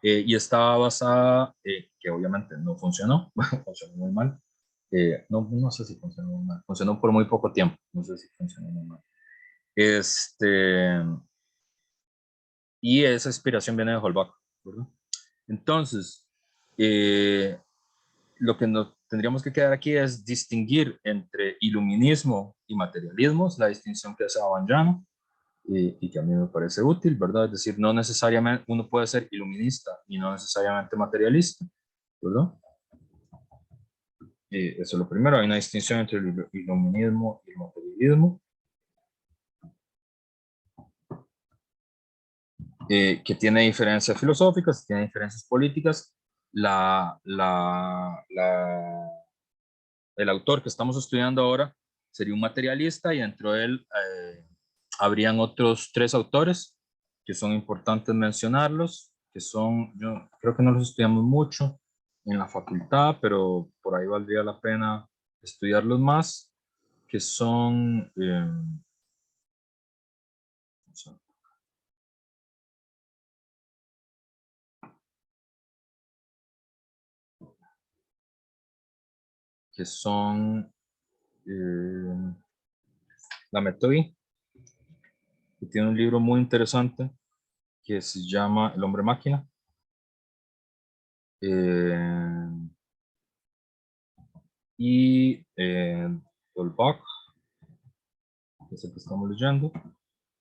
[SPEAKER 1] y estaba basada, que obviamente no funcionó, funcionó muy mal, no sé si funcionó muy mal, funcionó por muy poco tiempo, no sé si funcionó muy mal. y esa inspiración viene de Holbach, ¿verdad? Entonces, lo que nos tendríamos que quedar aquí es distinguir entre iluminismo y materialismo, es la distinción que hace Abanyana, y que a mí me parece útil, ¿verdad? Es decir, no necesariamente uno puede ser iluminista y no necesariamente materialista, ¿verdad? Eso es lo primero, hay una distinción entre el iluminismo y el materialismo, que tiene diferencias filosóficas, tiene diferencias políticas. El autor que estamos estudiando ahora sería un materialista y dentro de él habrían otros 3 autores que son importantes mencionarlos, que son, yo creo que no los estudiamos mucho en la facultad, pero por ahí valdría la pena estudiarlos más, que son la Metodi, que tiene un libro muy interesante que se llama El hombre máquina. Y Dolbach, que es el que estamos leyendo,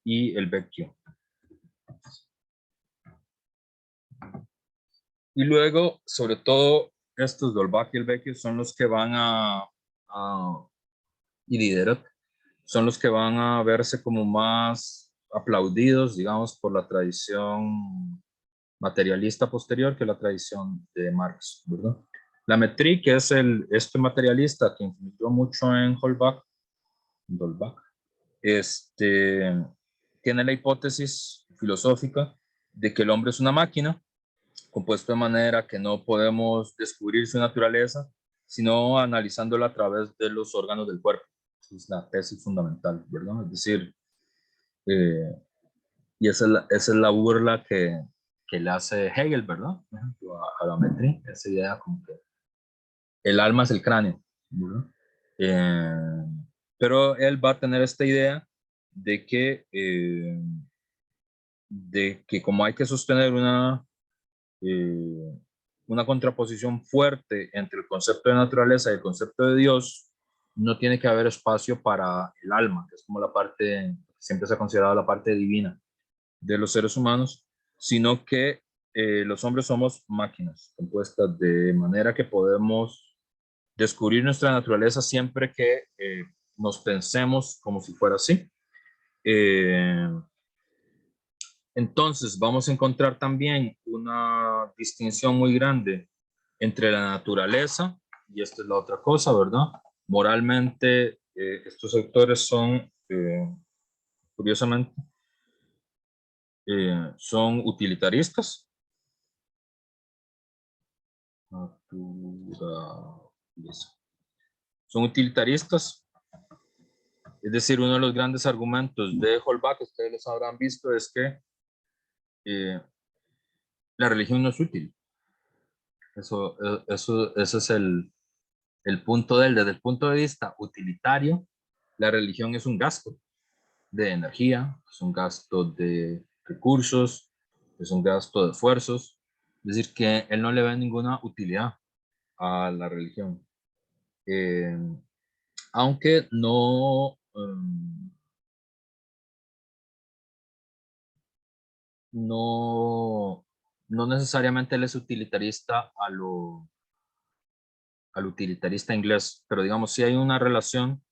[SPEAKER 1] y el Vecchio. Y luego, sobre todo, estos Dolbach y el Vecchio son los que van y Diderot, son los que van a verse como más aplaudidos, digamos, por la tradición materialista posterior que la tradición de Marx, ¿verdad? La Métrie, que es este materialista que influyó mucho en Dolbach, tiene la hipótesis filosófica de que el hombre es una máquina compuesto de manera que no podemos descubrir su naturaleza, sino analizándola a través de los órganos del cuerpo. Esa es la tesis fundamental, ¿verdad? Es decir, y esa es la burla que le hace Hegel, ¿verdad? A la Métrie, esa idea como que el alma es el cráneo, ¿verdad? Pero él va a tener esta idea de que como hay que sostener una contraposición fuerte entre el concepto de naturaleza y el concepto de Dios, no tiene que haber espacio para el alma, que es como la parte, siempre se ha considerado la parte divina de los seres humanos, sino que los hombres somos máquinas compuestas de manera que podemos descubrir nuestra naturaleza siempre que nos pensemos como si fuera así. Entonces vamos a encontrar también una distinción muy grande entre la naturaleza, y esta es la otra cosa, ¿verdad? Moralmente, estos autores son, curiosamente, son utilitaristas. Son utilitaristas, es decir, uno de los grandes argumentos de Holbach, ustedes los habrán visto, es que la religión no es útil. Ese es el punto de él. Desde el punto de vista utilitario, la religión es un gasto de energía, es un gasto de recursos, es un gasto de esfuerzos. Es decir, que él no le ve ninguna utilidad a la religión. Aunque no necesariamente él es utilitarista al utilitarista inglés, pero digamos, sí hay una relación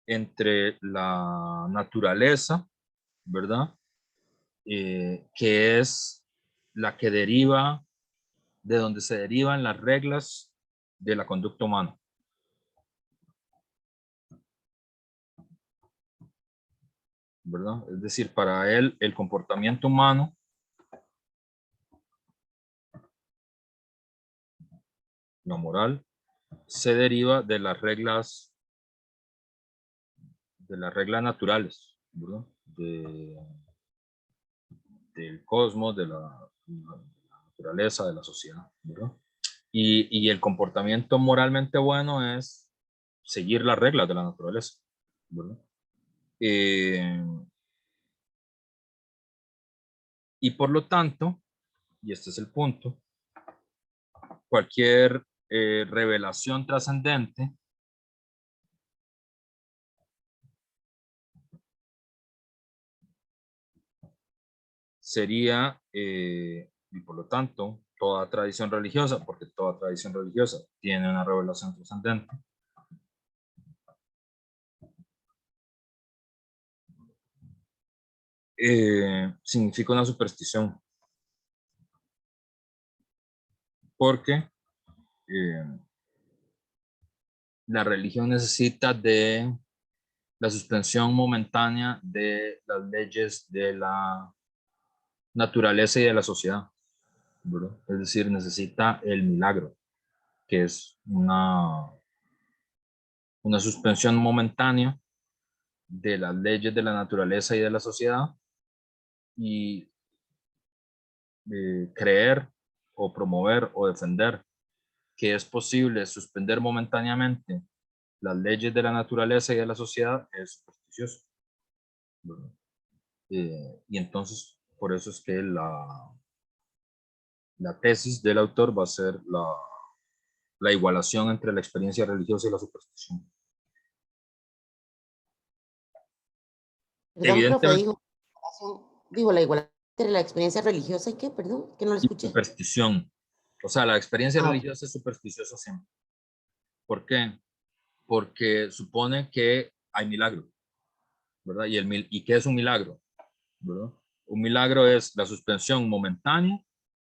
[SPEAKER 1] entre la naturaleza, ¿verdad? Que es la que deriva, de donde se derivan las reglas de la conducta humana. ¿Verdad? Es decir, para él el comportamiento humano la moral se deriva de las reglas naturales, ¿verdad? Del cosmos, de la naturaleza, de la sociedad, ¿verdad? Y el comportamiento moralmente bueno es seguir las reglas de la naturaleza, ¿verdad? Y por lo tanto, y este es el punto, cualquier revelación trascendente sería, y por lo tanto, toda tradición religiosa, porque toda tradición religiosa tiene una revelación trascendente, significa una superstición. Porque la religión necesita de la suspensión momentánea de las leyes de la naturaleza y de la sociedad, ¿verdad? Es decir, necesita el milagro, que es una suspensión momentánea de las leyes de la naturaleza y de la sociedad, y creer o promover o defender que es posible suspender momentáneamente las leyes de la naturaleza y de la sociedad es supersticioso, ¿verdad? Y entonces, por eso es que la tesis del autor va a ser la igualación entre la experiencia religiosa y la superstición.
[SPEAKER 8] Perdón, profe,
[SPEAKER 1] Evidentemente,
[SPEAKER 8] digo, la igualdad entre la experiencia religiosa y qué, perdón, que no lo
[SPEAKER 1] y
[SPEAKER 8] escuché.
[SPEAKER 1] superstición. O sea, la experiencia
[SPEAKER 8] Ah,
[SPEAKER 1] religiosa es supersticiosa siempre. ¿Por qué? Porque supone que hay milagro, ¿verdad? ¿Y qué es un milagro? ¿Verdad? Un milagro es la suspensión momentánea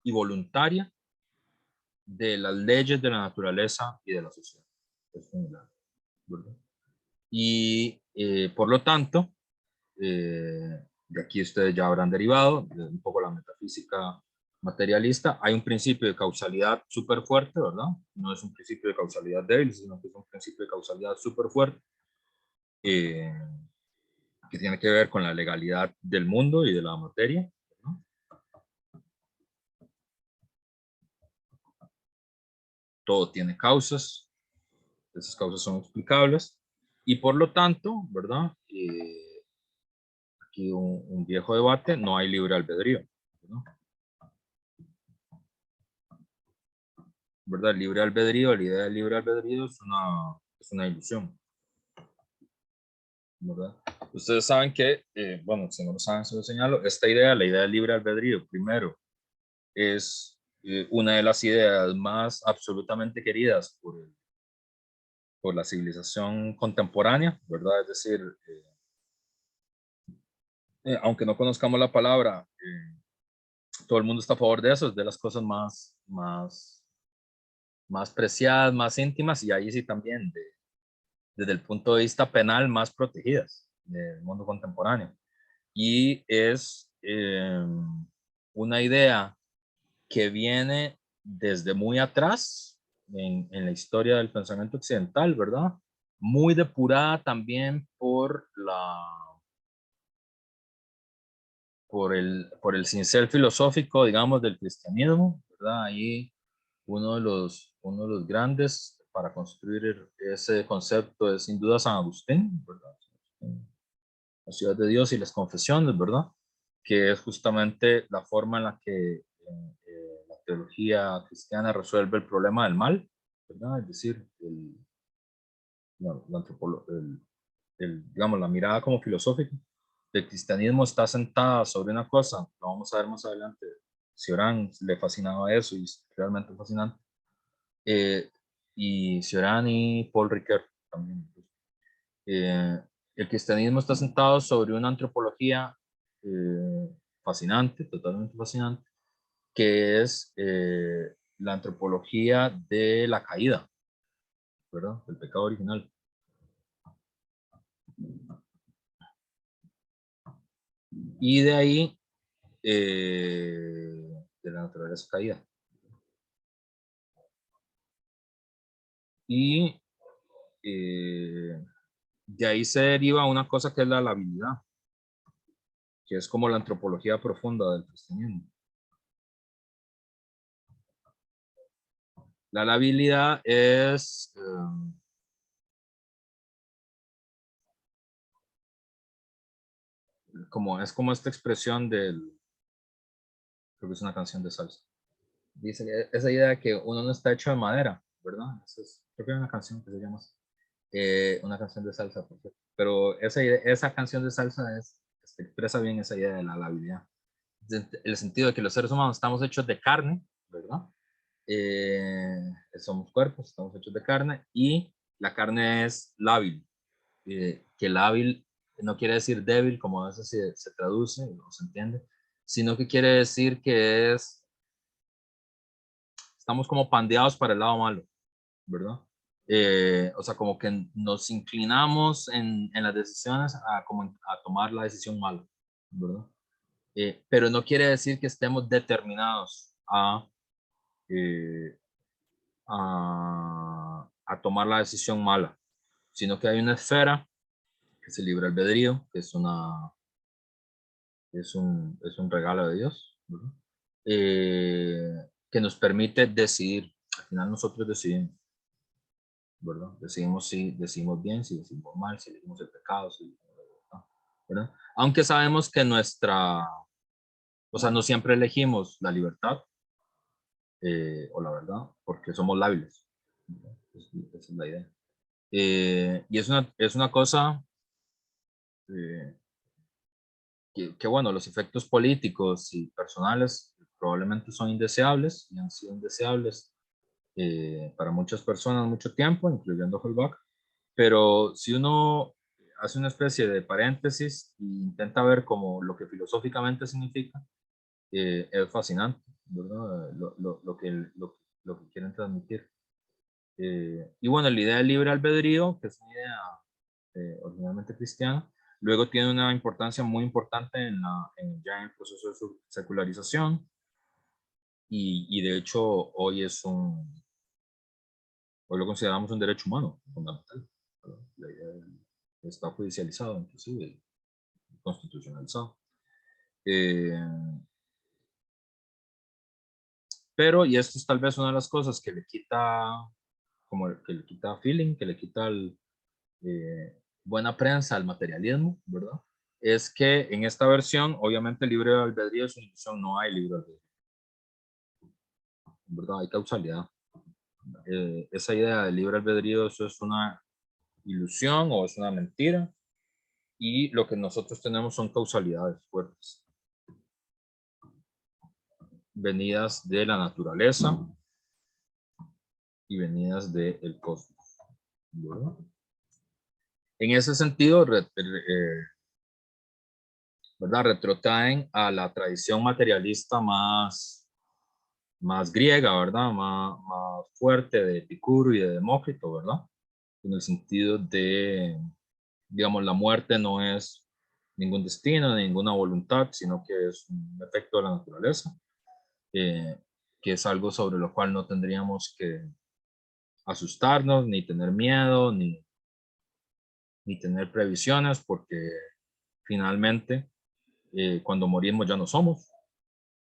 [SPEAKER 1] y voluntaria de las leyes de la naturaleza y de la sociedad. Es un milagro, ¿verdad? Y por lo tanto, de aquí ustedes ya habrán derivado de un poco la metafísica materialista. Hay un principio de causalidad súper fuerte, ¿verdad? No es un principio de causalidad débil, sino que es un principio de causalidad súper fuerte, que tiene que ver con la legalidad del mundo y de la materia, ¿no? Todo tiene causas, esas causas son explicables, y por lo tanto, ¿verdad? Aquí un viejo debate, no hay libre albedrío, ¿no? ¿Verdad? Libre albedrío, la idea del libre albedrío es una ilusión, ¿verdad? Ustedes saben que, bueno, si no lo saben, se lo señalo, esta idea, la idea del libre albedrío, primero, es una de las ideas más absolutamente queridas por la civilización contemporánea, ¿verdad? Es decir, aunque no conozcamos la palabra, todo el mundo está a favor de eso, es de las cosas más preciadas, más íntimas, y ahí sí también, desde el punto de vista penal, más protegidas del mundo contemporáneo. Y es una idea que viene desde muy atrás en la historia del pensamiento occidental, ¿verdad? Muy depurada también por el cincel filosófico, digamos, del cristianismo, ¿verdad? Ahí uno de los grandes para construir ese concepto es sin duda San Agustín, ¿verdad? La ciudad de Dios y las confesiones, ¿verdad? Que es justamente la forma en la que la teología cristiana resuelve el problema del mal, ¿verdad? Es decir, digamos, la mirada como filosófica del cristianismo está sentada sobre una cosa, lo vamos a ver más adelante. Cioran le fascinaba eso y es realmente fascinante. Y Cioran y Paul Ricoeur también. El cristianismo está sentado sobre una antropología fascinante, totalmente fascinante, que es la antropología de la caída, ¿verdad? Del pecado original. Y de ahí, de la naturaleza caída. Y de ahí se deriva una cosa que es la labilidad, que es como la antropología profunda del cristianismo. La labilidad es como esta expresión creo que es una canción de salsa. Dice que esa idea de que uno no está hecho de madera, ¿verdad? Creo que hay una canción que se llama así. Una canción de salsa, por cierto. Pero esa canción de salsa expresa bien esa idea de la labilidad. El sentido de que los seres humanos estamos hechos de carne, ¿verdad? Somos cuerpos, estamos hechos de carne y la carne es lábil. Que lábil no quiere decir débil, como a veces se traduce o se entiende, sino que quiere decir que estamos como pandeados para el lado malo, ¿verdad? O sea, como que nos inclinamos en las decisiones a tomar la decisión mala, ¿verdad? Pero no quiere decir que estemos determinados a tomar la decisión mala, sino que hay una esfera que es el libre albedrío, que es un regalo de Dios, ¿verdad? Que nos permite decidir. Al final nosotros decidimos, ¿verdad? Decidimos si decidimos bien, si decidimos mal, si elegimos el pecado, ¿verdad? Aunque sabemos que o sea, no siempre elegimos la libertad o la verdad, porque somos lábiles. Esa es la idea. Y es una cosa que, bueno, los efectos políticos y personales probablemente son indeseables y han sido indeseables para muchas personas mucho tiempo, incluyendo Holbach. Pero si uno hace una especie de paréntesis e intenta ver como lo que filosóficamente significa, es fascinante, ¿verdad? Lo que quieren transmitir. Y bueno, la idea del libre albedrío, que es una idea originalmente cristiana, luego tiene una importancia muy importante ya en el proceso de su secularización, y de hecho hoy lo consideramos un derecho humano fundamental. La idea está judicializado, inclusive constitucionalizado. Pero, y esto es tal vez una de las cosas que le quita, que le quita feeling, que le quita buena prensa al materialismo, ¿verdad? Es que en esta versión, obviamente, el libre albedrío es una ilusión, no hay libre albedrío, ¿verdad? Hay causalidad. Esa idea del libre albedrío, eso es una ilusión o es una mentira, y lo que nosotros tenemos son causalidades fuertes, venidas de la naturaleza y venidas del cosmos, ¿verdad? En ese sentido, ¿verdad? Retrotraen a la tradición materialista más griega, ¿verdad? Más fuerte de Epicuro y de Demócrito, ¿verdad? En el sentido de, digamos, la muerte no es ningún destino, ninguna voluntad, sino que es un efecto de la naturaleza, que es algo sobre lo cual no tendríamos que asustarnos, ni tener miedo, ni tener previsiones, porque finalmente cuando morimos ya no somos,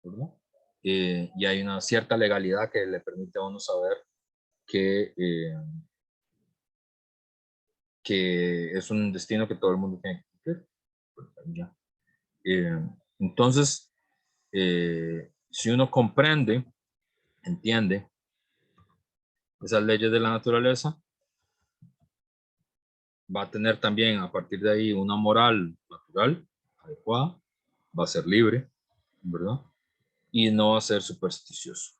[SPEAKER 1] ¿verdad? Y hay una cierta legalidad que le permite a uno saber que es un destino que todo el mundo tiene que cumplir. Entonces, si uno comprende, entiende esas leyes de la naturaleza, va a tener también a partir de ahí una moral natural, adecuada, va a ser libre, ¿verdad? Y no va a ser supersticioso.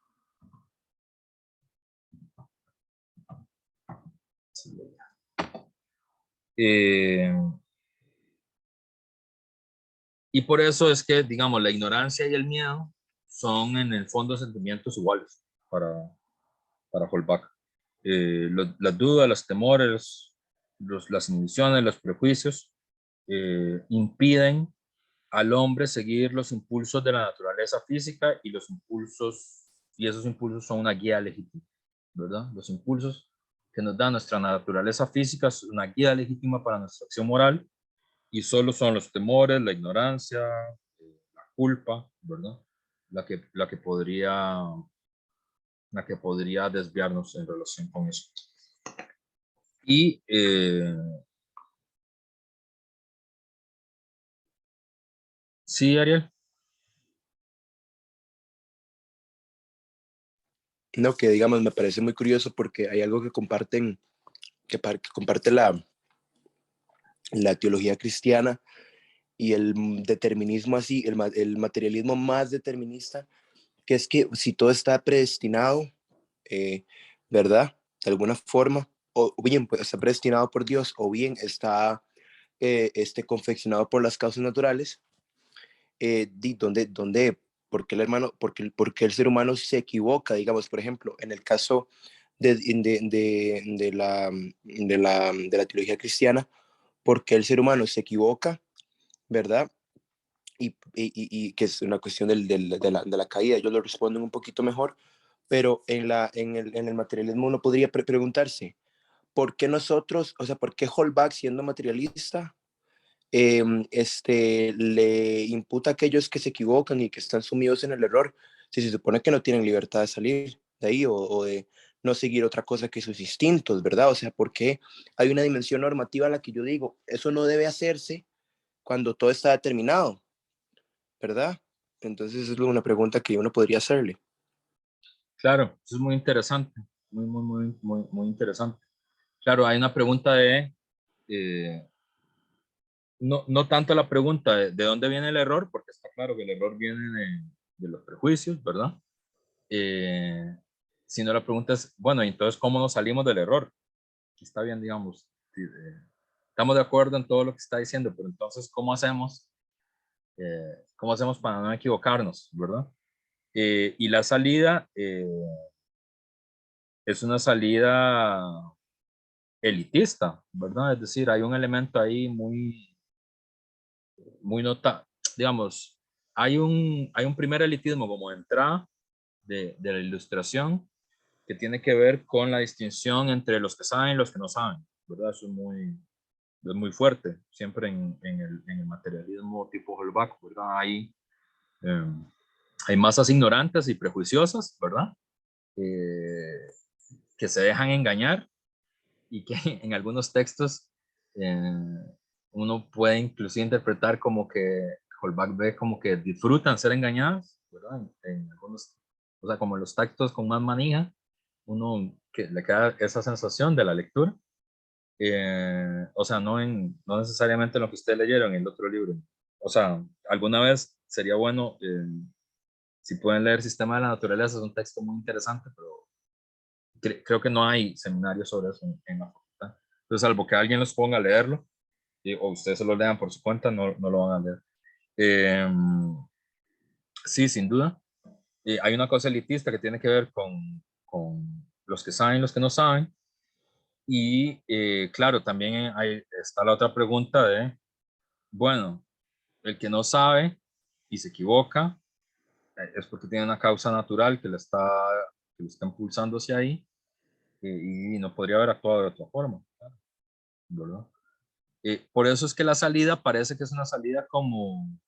[SPEAKER 1] Y por eso es que, digamos, la ignorancia y el miedo son en el fondo sentimientos iguales para Holbach. Las dudas, los temores, las inhibiciones, los prejuicios impiden al hombre seguir los impulsos de la naturaleza física, y esos impulsos son una guía legítima, ¿verdad? Los impulsos que nos da nuestra naturaleza física son una guía legítima para nuestra acción moral, y solo son los temores, la ignorancia, la culpa, ¿verdad? La que podría desviarnos en relación con eso. Y sí, Ariel.
[SPEAKER 10] No, que digamos, me parece muy curioso porque hay algo que comparten, que comparte la teología cristiana y el determinismo así, el materialismo más determinista, que es que si todo está predestinado, ¿verdad? De alguna forma, o bien pues, está predestinado por Dios, o bien está confeccionado por las causas naturales, ¿dónde, por qué el hermano, por qué el ser humano se equivoca? Digamos, por ejemplo, en el caso de la teología cristiana, ¿por qué el ser humano se equivoca, verdad? Y que es una cuestión de la caída. Ellos lo responden un poquito mejor, pero en el materialismo uno podría preguntarse, ¿por qué nosotros, o sea, por qué Holbach, siendo materialista, le imputa a aquellos que se equivocan y que están sumidos en el error, si se supone que no tienen libertad de salir de ahí o de no seguir otra cosa que sus instintos, ¿verdad? O sea, ¿por qué hay una dimensión normativa en la que yo digo, eso no debe hacerse cuando todo está determinado, ¿verdad? Entonces es una pregunta que uno podría hacerle.
[SPEAKER 1] Claro, eso es muy interesante, muy interesante. Claro, hay una pregunta no tanto la pregunta de dónde viene el error, porque está claro que el error viene de los prejuicios, ¿verdad? Sino la pregunta es, bueno, entonces, ¿cómo nos salimos del error? Está bien, digamos, estamos de acuerdo en todo lo que está diciendo, pero entonces, ¿cómo hacemos para no equivocarnos, ¿verdad? Y la salida es una salida elitista, ¿verdad? Es decir, hay un elemento ahí muy digamos, hay un primer elitismo como entrada de la ilustración que tiene que ver con la distinción entre los que saben y los que no saben, ¿verdad? Eso es muy fuerte, siempre en el materialismo tipo Holbach, ¿verdad? Hay masas ignorantes y prejuiciosas, ¿verdad? Que se dejan engañar y que en algunos textos uno puede inclusive interpretar como que Holbach ve como que disfrutan ser engañados, ¿verdad? En algunos, o sea, como los textos con más manija, uno que le queda esa sensación de la lectura. O sea, no necesariamente lo que ustedes leyeron en el otro libro. O sea, alguna vez sería bueno, si pueden leer Sistema de la Naturaleza, es un texto muy interesante, pero creo que no hay seminarios sobre eso en la facultad. Entonces, salvo que alguien los ponga a leerlo, o ustedes se lo lean por su cuenta, no lo van a leer. Sí, sin duda. Hay una cosa elitista que tiene que ver con los que saben y los que no saben. Y claro, también está la otra pregunta de, bueno, el que no sabe y se equivoca es porque tiene una causa natural que lo está impulsando hacia ahí y no podría haber actuado de otra forma, ¿verdad? Por eso es que la salida parece que es una salida como un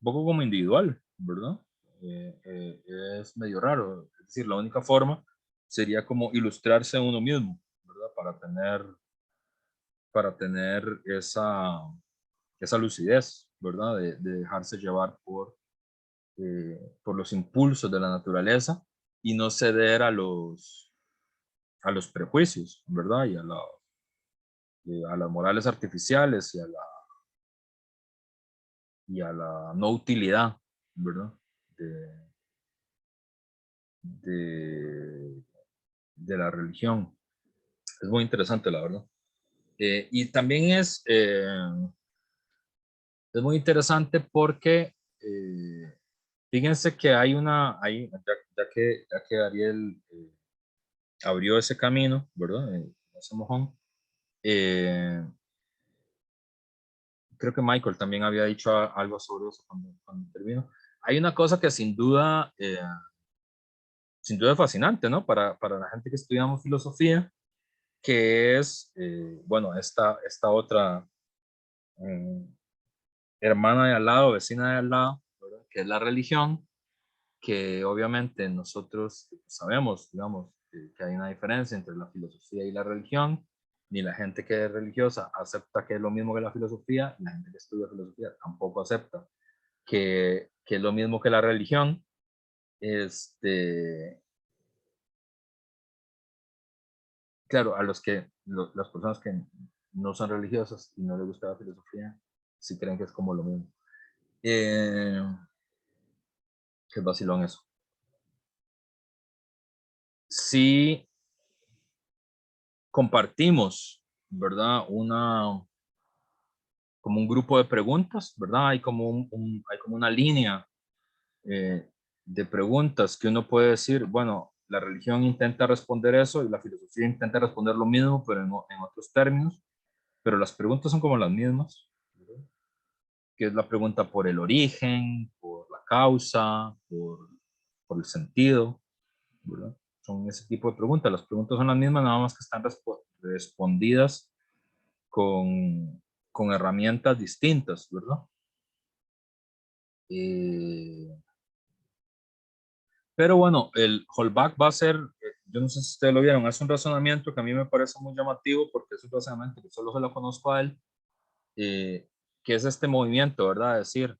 [SPEAKER 1] poco como individual, ¿verdad? Es medio raro, es decir, la única forma sería como ilustrarse uno mismo, ¿verdad? Para tener esa lucidez, ¿verdad? De dejarse llevar por los impulsos de la naturaleza y no ceder a los prejuicios, ¿verdad? Y a las morales artificiales y a la no utilidad, ¿verdad? De, de la religión. Es muy interesante, la verdad. Y también es muy interesante porque fíjense que ya que Ariel abrió ese camino, ¿verdad? Ese mojón. Creo que Michael también había dicho algo sobre eso cuando intervino. Hay una cosa que sin duda es fascinante, ¿no? Para la gente que estudiamos filosofía, que es, bueno, esta otra eh, hermana de al lado, vecina de al lado, ¿verdad? Que es la religión, que obviamente nosotros sabemos, digamos, que hay una diferencia entre la filosofía y la religión, ni la gente que es religiosa acepta que es lo mismo que la filosofía, la gente que estudia filosofía tampoco acepta que es lo mismo que la religión. claro, a las personas que no son religiosas y no les gusta la filosofía, sí creen que es como lo mismo. Que es vacilón eso. Sí compartimos, ¿verdad? Como un grupo de preguntas, ¿verdad? Hay como, hay como una línea de preguntas que uno puede decir, bueno, la religión intenta responder eso y la filosofía intenta responder lo mismo, pero en otros términos, pero las preguntas son como las mismas, ¿verdad? Que es la pregunta por el origen, por la causa, por el sentido, ¿verdad? Son ese tipo de preguntas. Las preguntas son las mismas, nada más que están respondidas con herramientas distintas, ¿verdad? Pero bueno, el Holbach va a ser, yo no sé si ustedes lo vieron, es un razonamiento que a mí me parece muy llamativo porque es un razonamiento que solo se lo conozco a él, que es este movimiento, ¿verdad? Es decir,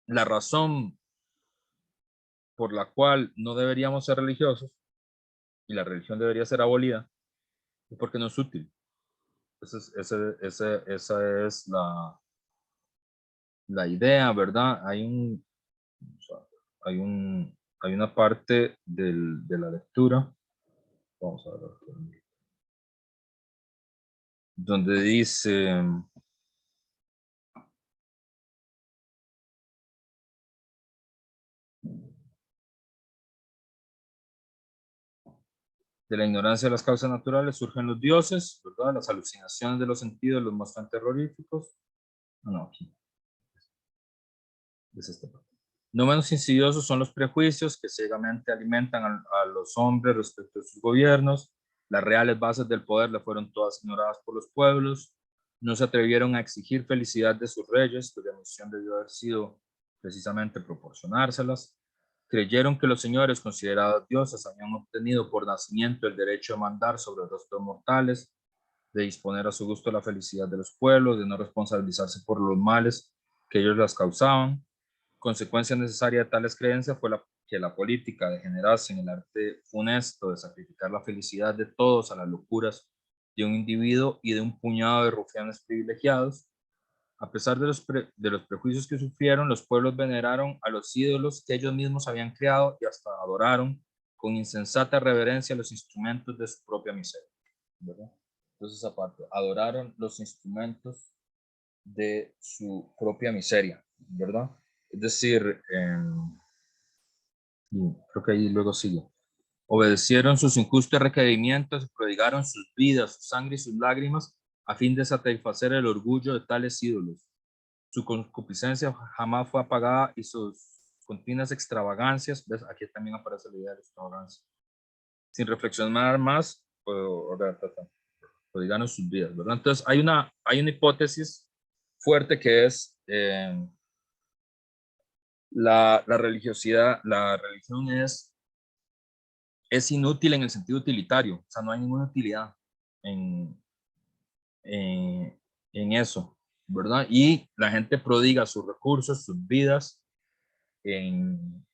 [SPEAKER 1] la razón por la cual no deberíamos ser religiosos y la religión debería ser abolida es porque no es útil. Esa es la idea, ¿verdad? Hay una parte de la lectura, vamos a ver, donde dice, de la ignorancia de las causas naturales surgen los dioses, ¿verdad? Las alucinaciones de los sentidos los muestran terroríficos. No, aquí. Es esta parte. No menos insidiosos son los prejuicios que ciegamente alimentan a los hombres respecto de sus gobiernos. Las reales bases del poder le fueron todas ignoradas por los pueblos. No se atrevieron a exigir felicidad de sus reyes, cuya misión debió haber sido precisamente proporcionárselas. Creyeron que los señores considerados dioses habían obtenido por nacimiento el derecho de mandar sobre el resto de mortales, de disponer a su gusto la felicidad de los pueblos, de no responsabilizarse por los males que ellos las causaban. Consecuencia necesaria de tales creencias fue que la política degenerase en el arte funesto de sacrificar la felicidad de todos a las locuras de un individuo y de un puñado de rufianes privilegiados. A pesar de los prejuicios que sufrieron, los pueblos veneraron a los ídolos que ellos mismos habían creado y hasta adoraron con insensata reverencia los instrumentos de su propia miseria, ¿verdad? Entonces, aparte, adoraron los instrumentos de su propia miseria, ¿verdad? Es decir, creo que ahí luego sigue. Obedecieron sus injustos requerimientos y prodigaron sus vidas, su sangre y sus lágrimas a fin de satisfacer el orgullo de tales ídolos. Su concupiscencia jamás fue apagada y sus continuas extravagancias, ¿ves? Aquí también aparece la idea de extravagancia. Sin reflexionar más, prodigaron sus vidas, ¿verdad? Entonces hay una hipótesis fuerte que es la religiosidad, la religión es inútil en el sentido utilitario, o sea, no hay ninguna utilidad en, en eso, ¿verdad? Y la gente prodiga sus recursos, sus vidas en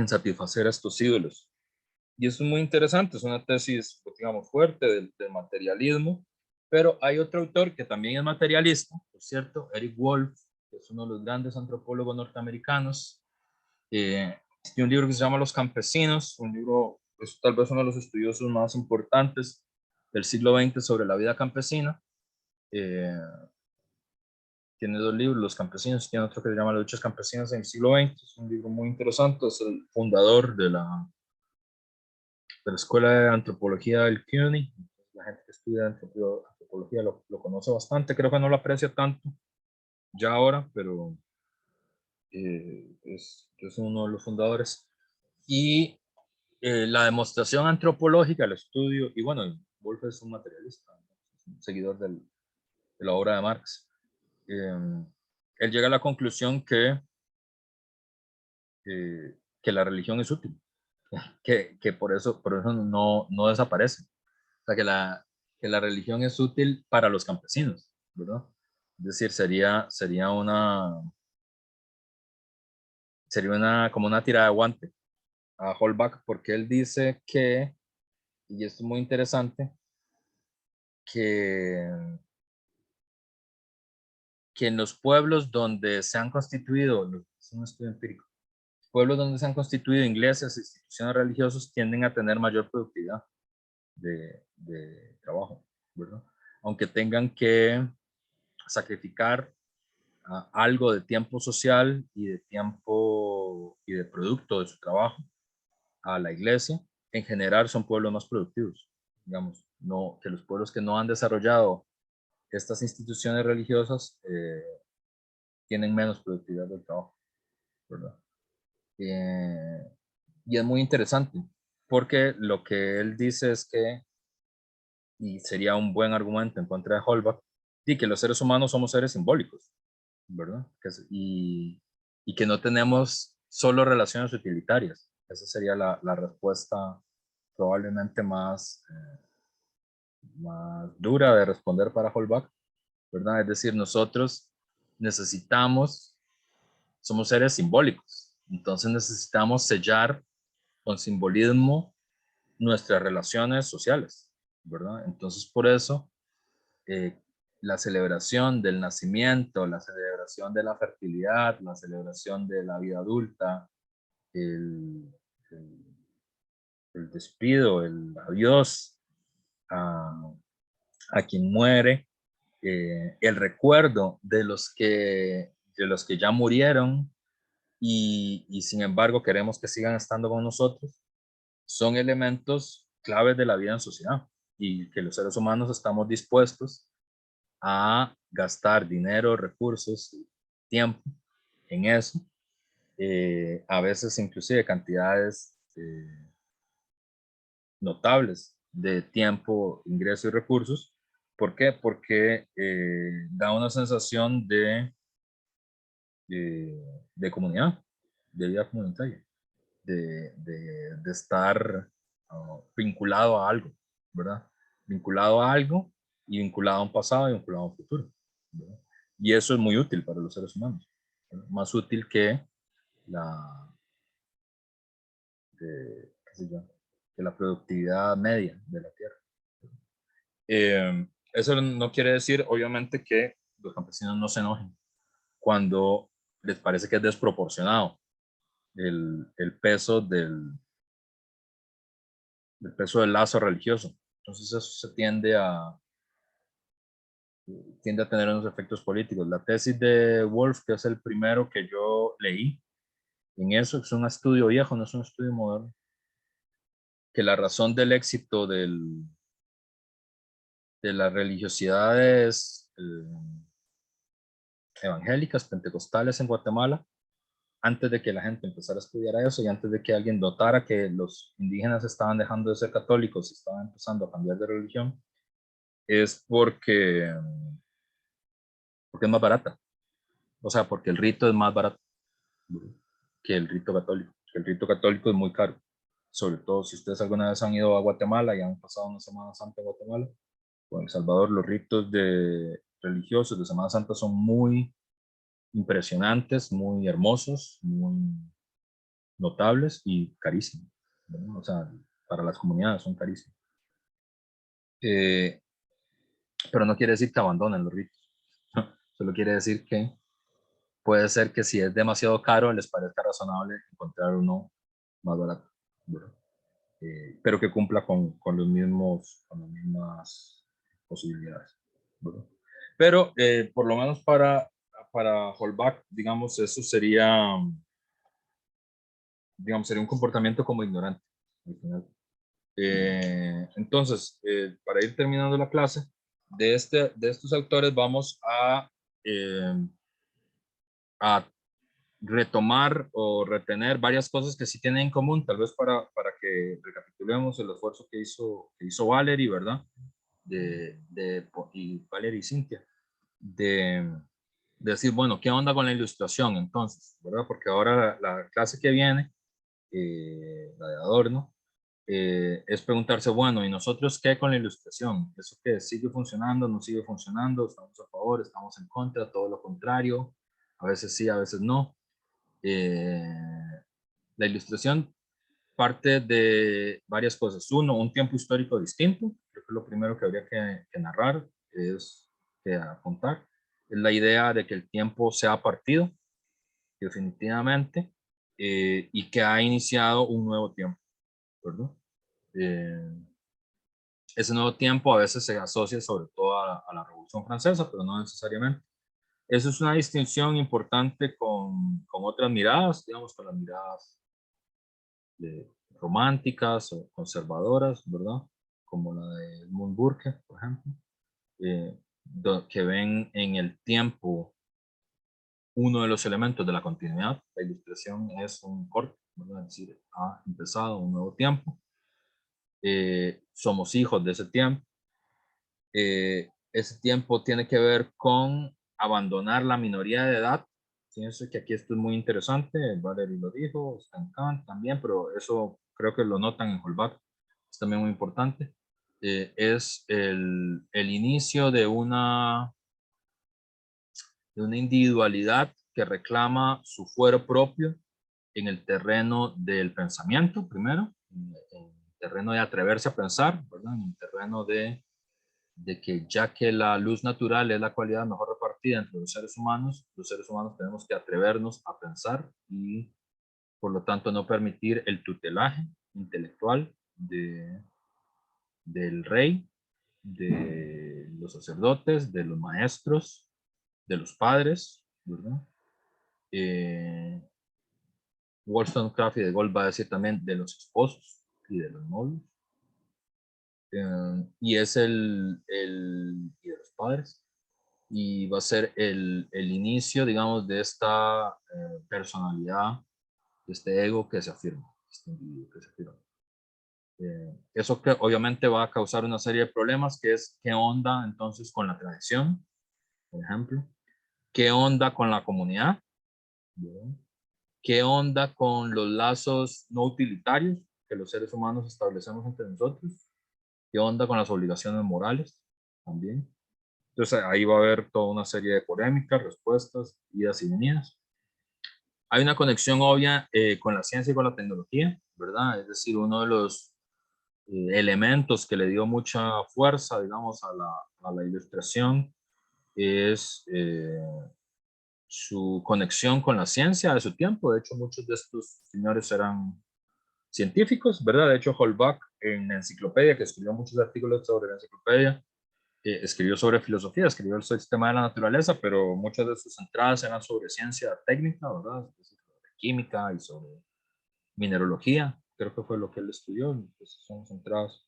[SPEAKER 1] satisfacer a estos ídolos. Y eso es muy interesante, es una tesis, digamos, fuerte del materialismo, pero hay otro autor que también es materialista, por cierto, Eric Wolf, que es uno de los grandes antropólogos norteamericanos, tiene un libro que se llama Los Campesinos, un libro, es tal vez uno de los estudiosos más importantes del siglo XX sobre la vida campesina. Tiene dos libros, Los Campesinos, tiene otro que se llama Las luchas campesinas en el siglo XX, es un libro muy interesante, es el fundador de la Escuela de Antropología del CUNY. La gente que estudia antropología lo conoce bastante, creo que no lo aprecia tanto ya ahora, pero es uno de los fundadores. Y la demostración antropológica, el estudio, y bueno, Wolf es un materialista, es un seguidor de la obra de Marx. Él llega a la conclusión que la religión es útil, que por eso no desaparece. O sea, que la religión es útil para los campesinos, ¿verdad? Es decir, sería como una tirada de guante a Holbach, porque él dice que y esto es muy interesante, que en los pueblos donde se han constituido, es un estudio empírico, pueblos donde se han constituido iglesias e instituciones religiosas tienden a tener mayor productividad de trabajo, ¿verdad? Aunque tengan que sacrificar algo de tiempo social y de tiempo y de producto de su trabajo a la iglesia, en general son pueblos más productivos, digamos, no, que los pueblos que no han desarrollado estas instituciones religiosas tienen menos productividad del trabajo, ¿verdad? Y es muy interesante, porque lo que él dice es que, y sería un buen argumento en contra de Holbach, y que los seres humanos somos seres simbólicos, ¿verdad? Y que no tenemos solo relaciones utilitarias. Esa sería la respuesta probablemente más dura de responder para Holbach, ¿verdad? Es decir, nosotros somos seres simbólicos, entonces necesitamos sellar con simbolismo nuestras relaciones sociales, ¿verdad? Entonces por eso la celebración del nacimiento, la celebración de la fertilidad, la celebración de la vida adulta, el, el, el despido, el adiós a quien muere, el recuerdo de los que ya murieron y sin embargo queremos que sigan estando con nosotros, son elementos claves de la vida en sociedad y que los seres humanos estamos dispuestos a gastar dinero, recursos, tiempo en eso, a veces inclusive cantidades notables de tiempo, ingreso y recursos. ¿Por qué? Porque da una sensación de comunidad, de vida comunitaria, de estar vinculado a algo, ¿verdad? Vinculado a algo y vinculado a un pasado y vinculado a un futuro, ¿verdad? Y eso es muy útil para los seres humanos, ¿verdad? Más útil que qué sé yo, que la productividad media de la tierra. Eso no quiere decir, obviamente, que los campesinos no se enojen cuando les parece que es desproporcionado el peso del peso del lazo religioso. Entonces eso se tiende a tener unos efectos políticos. La tesis de Wolf, que es el primero que yo leí, en eso es un estudio viejo, no es un estudio moderno, que la razón del éxito de las religiosidades evangélicas, pentecostales en Guatemala, antes de que la gente empezara a estudiar eso y antes de que alguien notara que los indígenas estaban dejando de ser católicos y estaban empezando a cambiar de religión, es porque es más barata. O sea, porque el rito es más barato que el rito católico. El rito católico es muy caro. Sobre todo si ustedes alguna vez han ido a Guatemala y han pasado una Semana Santa en Guatemala o en El Salvador, los ritos religiosos de Semana Santa son muy impresionantes, muy hermosos, muy notables y carísimos, ¿no? O sea, para las comunidades son carísimos. Pero no quiere decir que abandonen los ritos. Solo quiere decir que puede ser que si es demasiado caro les parezca razonable encontrar uno más barato, ¿verdad? Pero que cumpla con las mismas posibilidades, ¿verdad? Pero por lo menos para Holbach, digamos, eso sería, sería un comportamiento como ignorante al final. Entonces, para ir terminando la clase, de estos autores vamos a retomar o retener varias cosas que sí tienen en común, tal vez para que recapitulemos el esfuerzo que hizo Valerie, ¿verdad? Y Valerie y Cintia, de decir, bueno, ¿qué onda con la ilustración entonces? ¿Verdad? Porque ahora la clase que viene, la de Adorno, es preguntarse, bueno, ¿y nosotros qué con la ilustración? ¿Eso qué? ¿Sigue funcionando? ¿No sigue funcionando? ¿Estamos a favor? ¿Estamos en contra? ¿Todo lo contrario? A veces sí, a veces no. La ilustración parte de varias cosas. Uno, un tiempo histórico distinto. Creo que lo primero que habría que narrar que apuntar es la idea de que el tiempo se ha partido definitivamente y que ha iniciado un nuevo tiempo, ¿verdad? Ese nuevo tiempo a veces se asocia sobre todo a la Revolución Francesa, pero no necesariamente. Eso es una distinción importante con otras miradas, digamos, con las miradas románticas o conservadoras, ¿verdad? Como la de Edmund Burke, por ejemplo, que ven en el tiempo uno de los elementos de la continuidad. La ilustración es un corte, ¿verdad? Es decir, ha empezado un nuevo tiempo. Somos hijos de ese tiempo. Ese tiempo tiene que ver con abandonar la minoría de edad. Fíjense que aquí esto es muy interesante, Valery lo dijo, está en Kant también, pero eso creo que lo notan en Holbach, es también muy importante. Es el inicio de una individualidad que reclama su fuero propio en el terreno del pensamiento, primero, en el terreno de atreverse a pensar, ¿verdad? En el terreno de que ya que la luz natural es la cualidad mejor repartida entre los seres humanos tenemos que atrevernos a pensar y por lo tanto no permitir el tutelaje intelectual del rey, de los sacerdotes, de los maestros, de los padres, ¿verdad? Wollstonecraft y de Gaulle va a decir también de los esposos y de los novios. Y es y de los padres. Y va a ser el inicio, digamos, de esta personalidad, de este ego que se afirma, este individuo que se afirma. Eso que obviamente va a causar una serie de problemas, que es qué onda entonces con la tradición, por ejemplo, qué onda con la comunidad, ¿verdad? ¿Qué onda con los lazos no utilitarios que los seres humanos establecemos entre nosotros? ¿Qué onda con las obligaciones morales también? Entonces ahí va a haber toda una serie de polémicas, respuestas, idas y venidas. Hay una conexión obvia con la ciencia y con la tecnología, ¿verdad? Es decir, uno de los elementos que le dio mucha fuerza, digamos, a la ilustración es su conexión con la ciencia de su tiempo. De hecho, muchos de estos señores eran científicos, ¿verdad? De hecho, Holbach en la enciclopedia, que escribió muchos artículos sobre la enciclopedia, escribió sobre filosofía, escribió el sistema de la naturaleza, pero muchas de sus entradas eran sobre ciencia técnica, ¿verdad? Sobre química y sobre mineralogía, creo que fue lo que él estudió. Entonces son entradas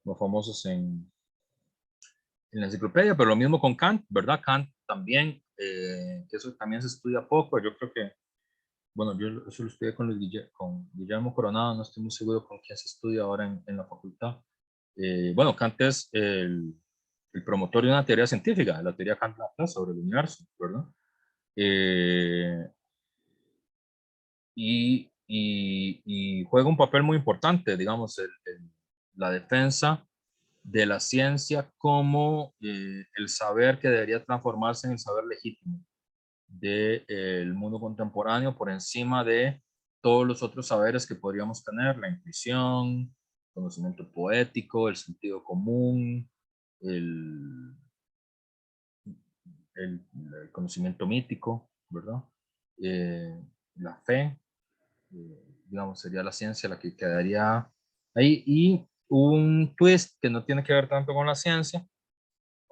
[SPEAKER 1] más famosas en la enciclopedia, pero lo mismo con Kant, ¿verdad? Kant también, que eso también se estudia poco. Yo creo que, bueno, yo eso lo estudié con Guillermo Coronado, no estoy muy seguro con quién se estudia ahora en la facultad. Bueno, Kant es el promotor de una teoría científica, de la teoría Kant-Laplace sobre el universo, ¿verdad? Y juega un papel muy importante, digamos, la defensa de la ciencia como el saber que debería transformarse en el saber legítimo del mundo contemporáneo por encima de todos los otros saberes que podríamos tener, la intuición, conocimiento poético, el sentido común, el, el conocimiento mítico, ¿verdad? La fe, digamos, sería la ciencia la que quedaría ahí. Y un twist que no tiene que ver tanto con la ciencia,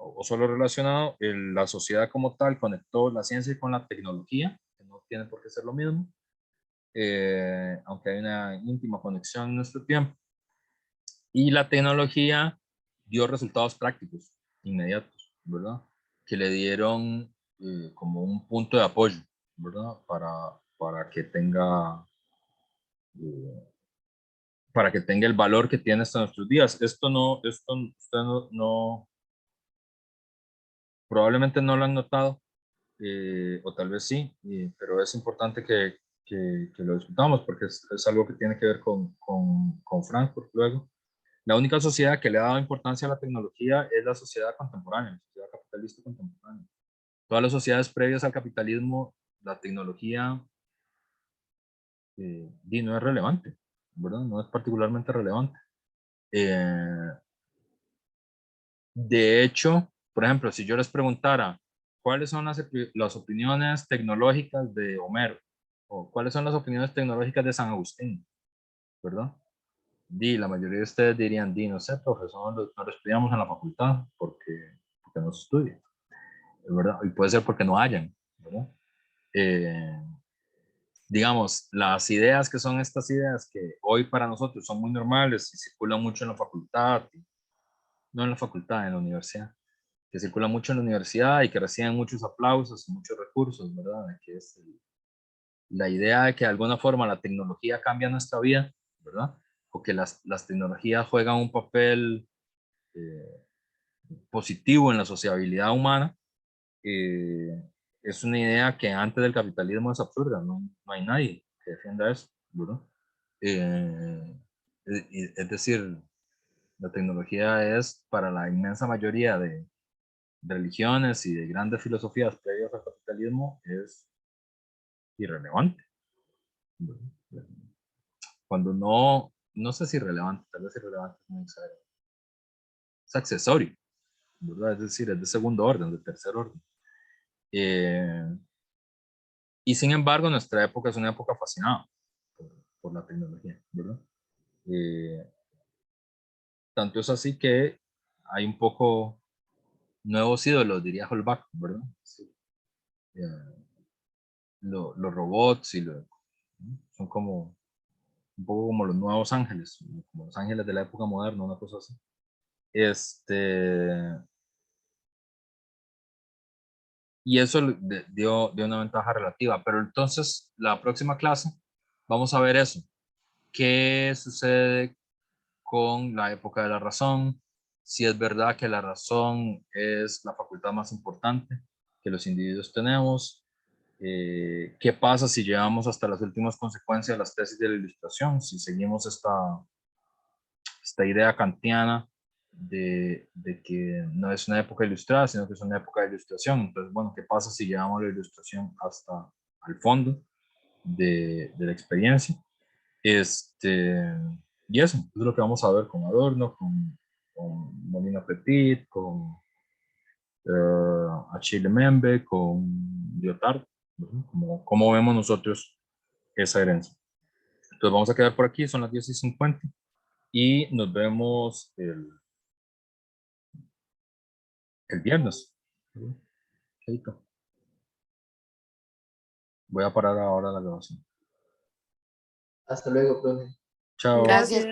[SPEAKER 1] o solo relacionado, la sociedad como tal conectó la ciencia con la tecnología, que no tiene por qué ser lo mismo, aunque hay una íntima conexión en nuestro tiempo. Y la tecnología dio resultados prácticos, inmediatos, ¿verdad? Que le dieron como un punto de apoyo, ¿verdad? Para que tenga el valor que tiene hasta nuestros días. Esto usted probablemente no lo han notado, o tal vez sí, pero es importante que lo discutamos porque es algo que tiene que ver con Frankfurt luego. La única sociedad que le ha dado importancia a la tecnología es la sociedad contemporánea, la sociedad capitalista contemporánea. Todas las sociedades previas al capitalismo, la tecnología no es relevante, ¿verdad? No es particularmente relevante. De hecho, por ejemplo, si yo les preguntara cuáles son las opiniones tecnológicas de Homero, o cuáles son las opiniones tecnológicas de San Agustín, ¿verdad? La mayoría de ustedes dirían, no sé, profesor, no lo estudiamos en la facultad porque no se estudia, ¿verdad? Y puede ser porque no hayan, ¿verdad? Digamos, las ideas que son estas ideas que hoy para nosotros son muy normales y circulan mucho en la facultad, no en la facultad, en la universidad, que circulan mucho en la universidad y que reciben muchos aplausos y muchos recursos, ¿verdad? Que es la idea de que de alguna forma la tecnología cambia nuestra vida, ¿verdad? O que las tecnologías juegan un papel positivo en la sociabilidad humana, es una idea que antes del capitalismo es absurda, no hay nadie que defienda eso, ¿verdad? Es decir, la tecnología es para la inmensa mayoría de religiones y de grandes filosofías previas al capitalismo es irrelevante. Cuando no sé si irrelevante, tal vez irrelevante es muy exagerado. Es accesorio, ¿verdad? Es decir, es de segundo orden, de tercer orden. Y sin embargo, nuestra época es una época fascinada por la tecnología, ¿verdad? Tanto es así que hay un poco nuevos ídolos, diría Holbach, ¿verdad? Sí. Los robots son como un poco como los nuevos ángeles, como los ángeles de la época moderna, una cosa así. Y eso dio una ventaja relativa, pero entonces la próxima clase vamos a ver eso. ¿Qué sucede con la época de la razón? Si es verdad que la razón es la facultad más importante que los individuos tenemos. ¿Qué pasa si llevamos hasta las últimas consecuencias las tesis de la ilustración? Si seguimos esta idea kantiana de que no es una época ilustrada, sino que es una época de ilustración. Entonces, bueno, ¿qué pasa si llevamos la ilustración hasta al fondo de la experiencia? Y eso es lo que vamos a ver con Adorno, con Molina Petit, con Achille Mbembe, con Lyotard, cómo vemos nosotros esa herencia. Entonces vamos a quedar por aquí, son las 10:50 y nos vemos el viernes. Voy a parar ahora la grabación.
[SPEAKER 11] Hasta luego, profe.
[SPEAKER 1] Chao.
[SPEAKER 8] Gracias.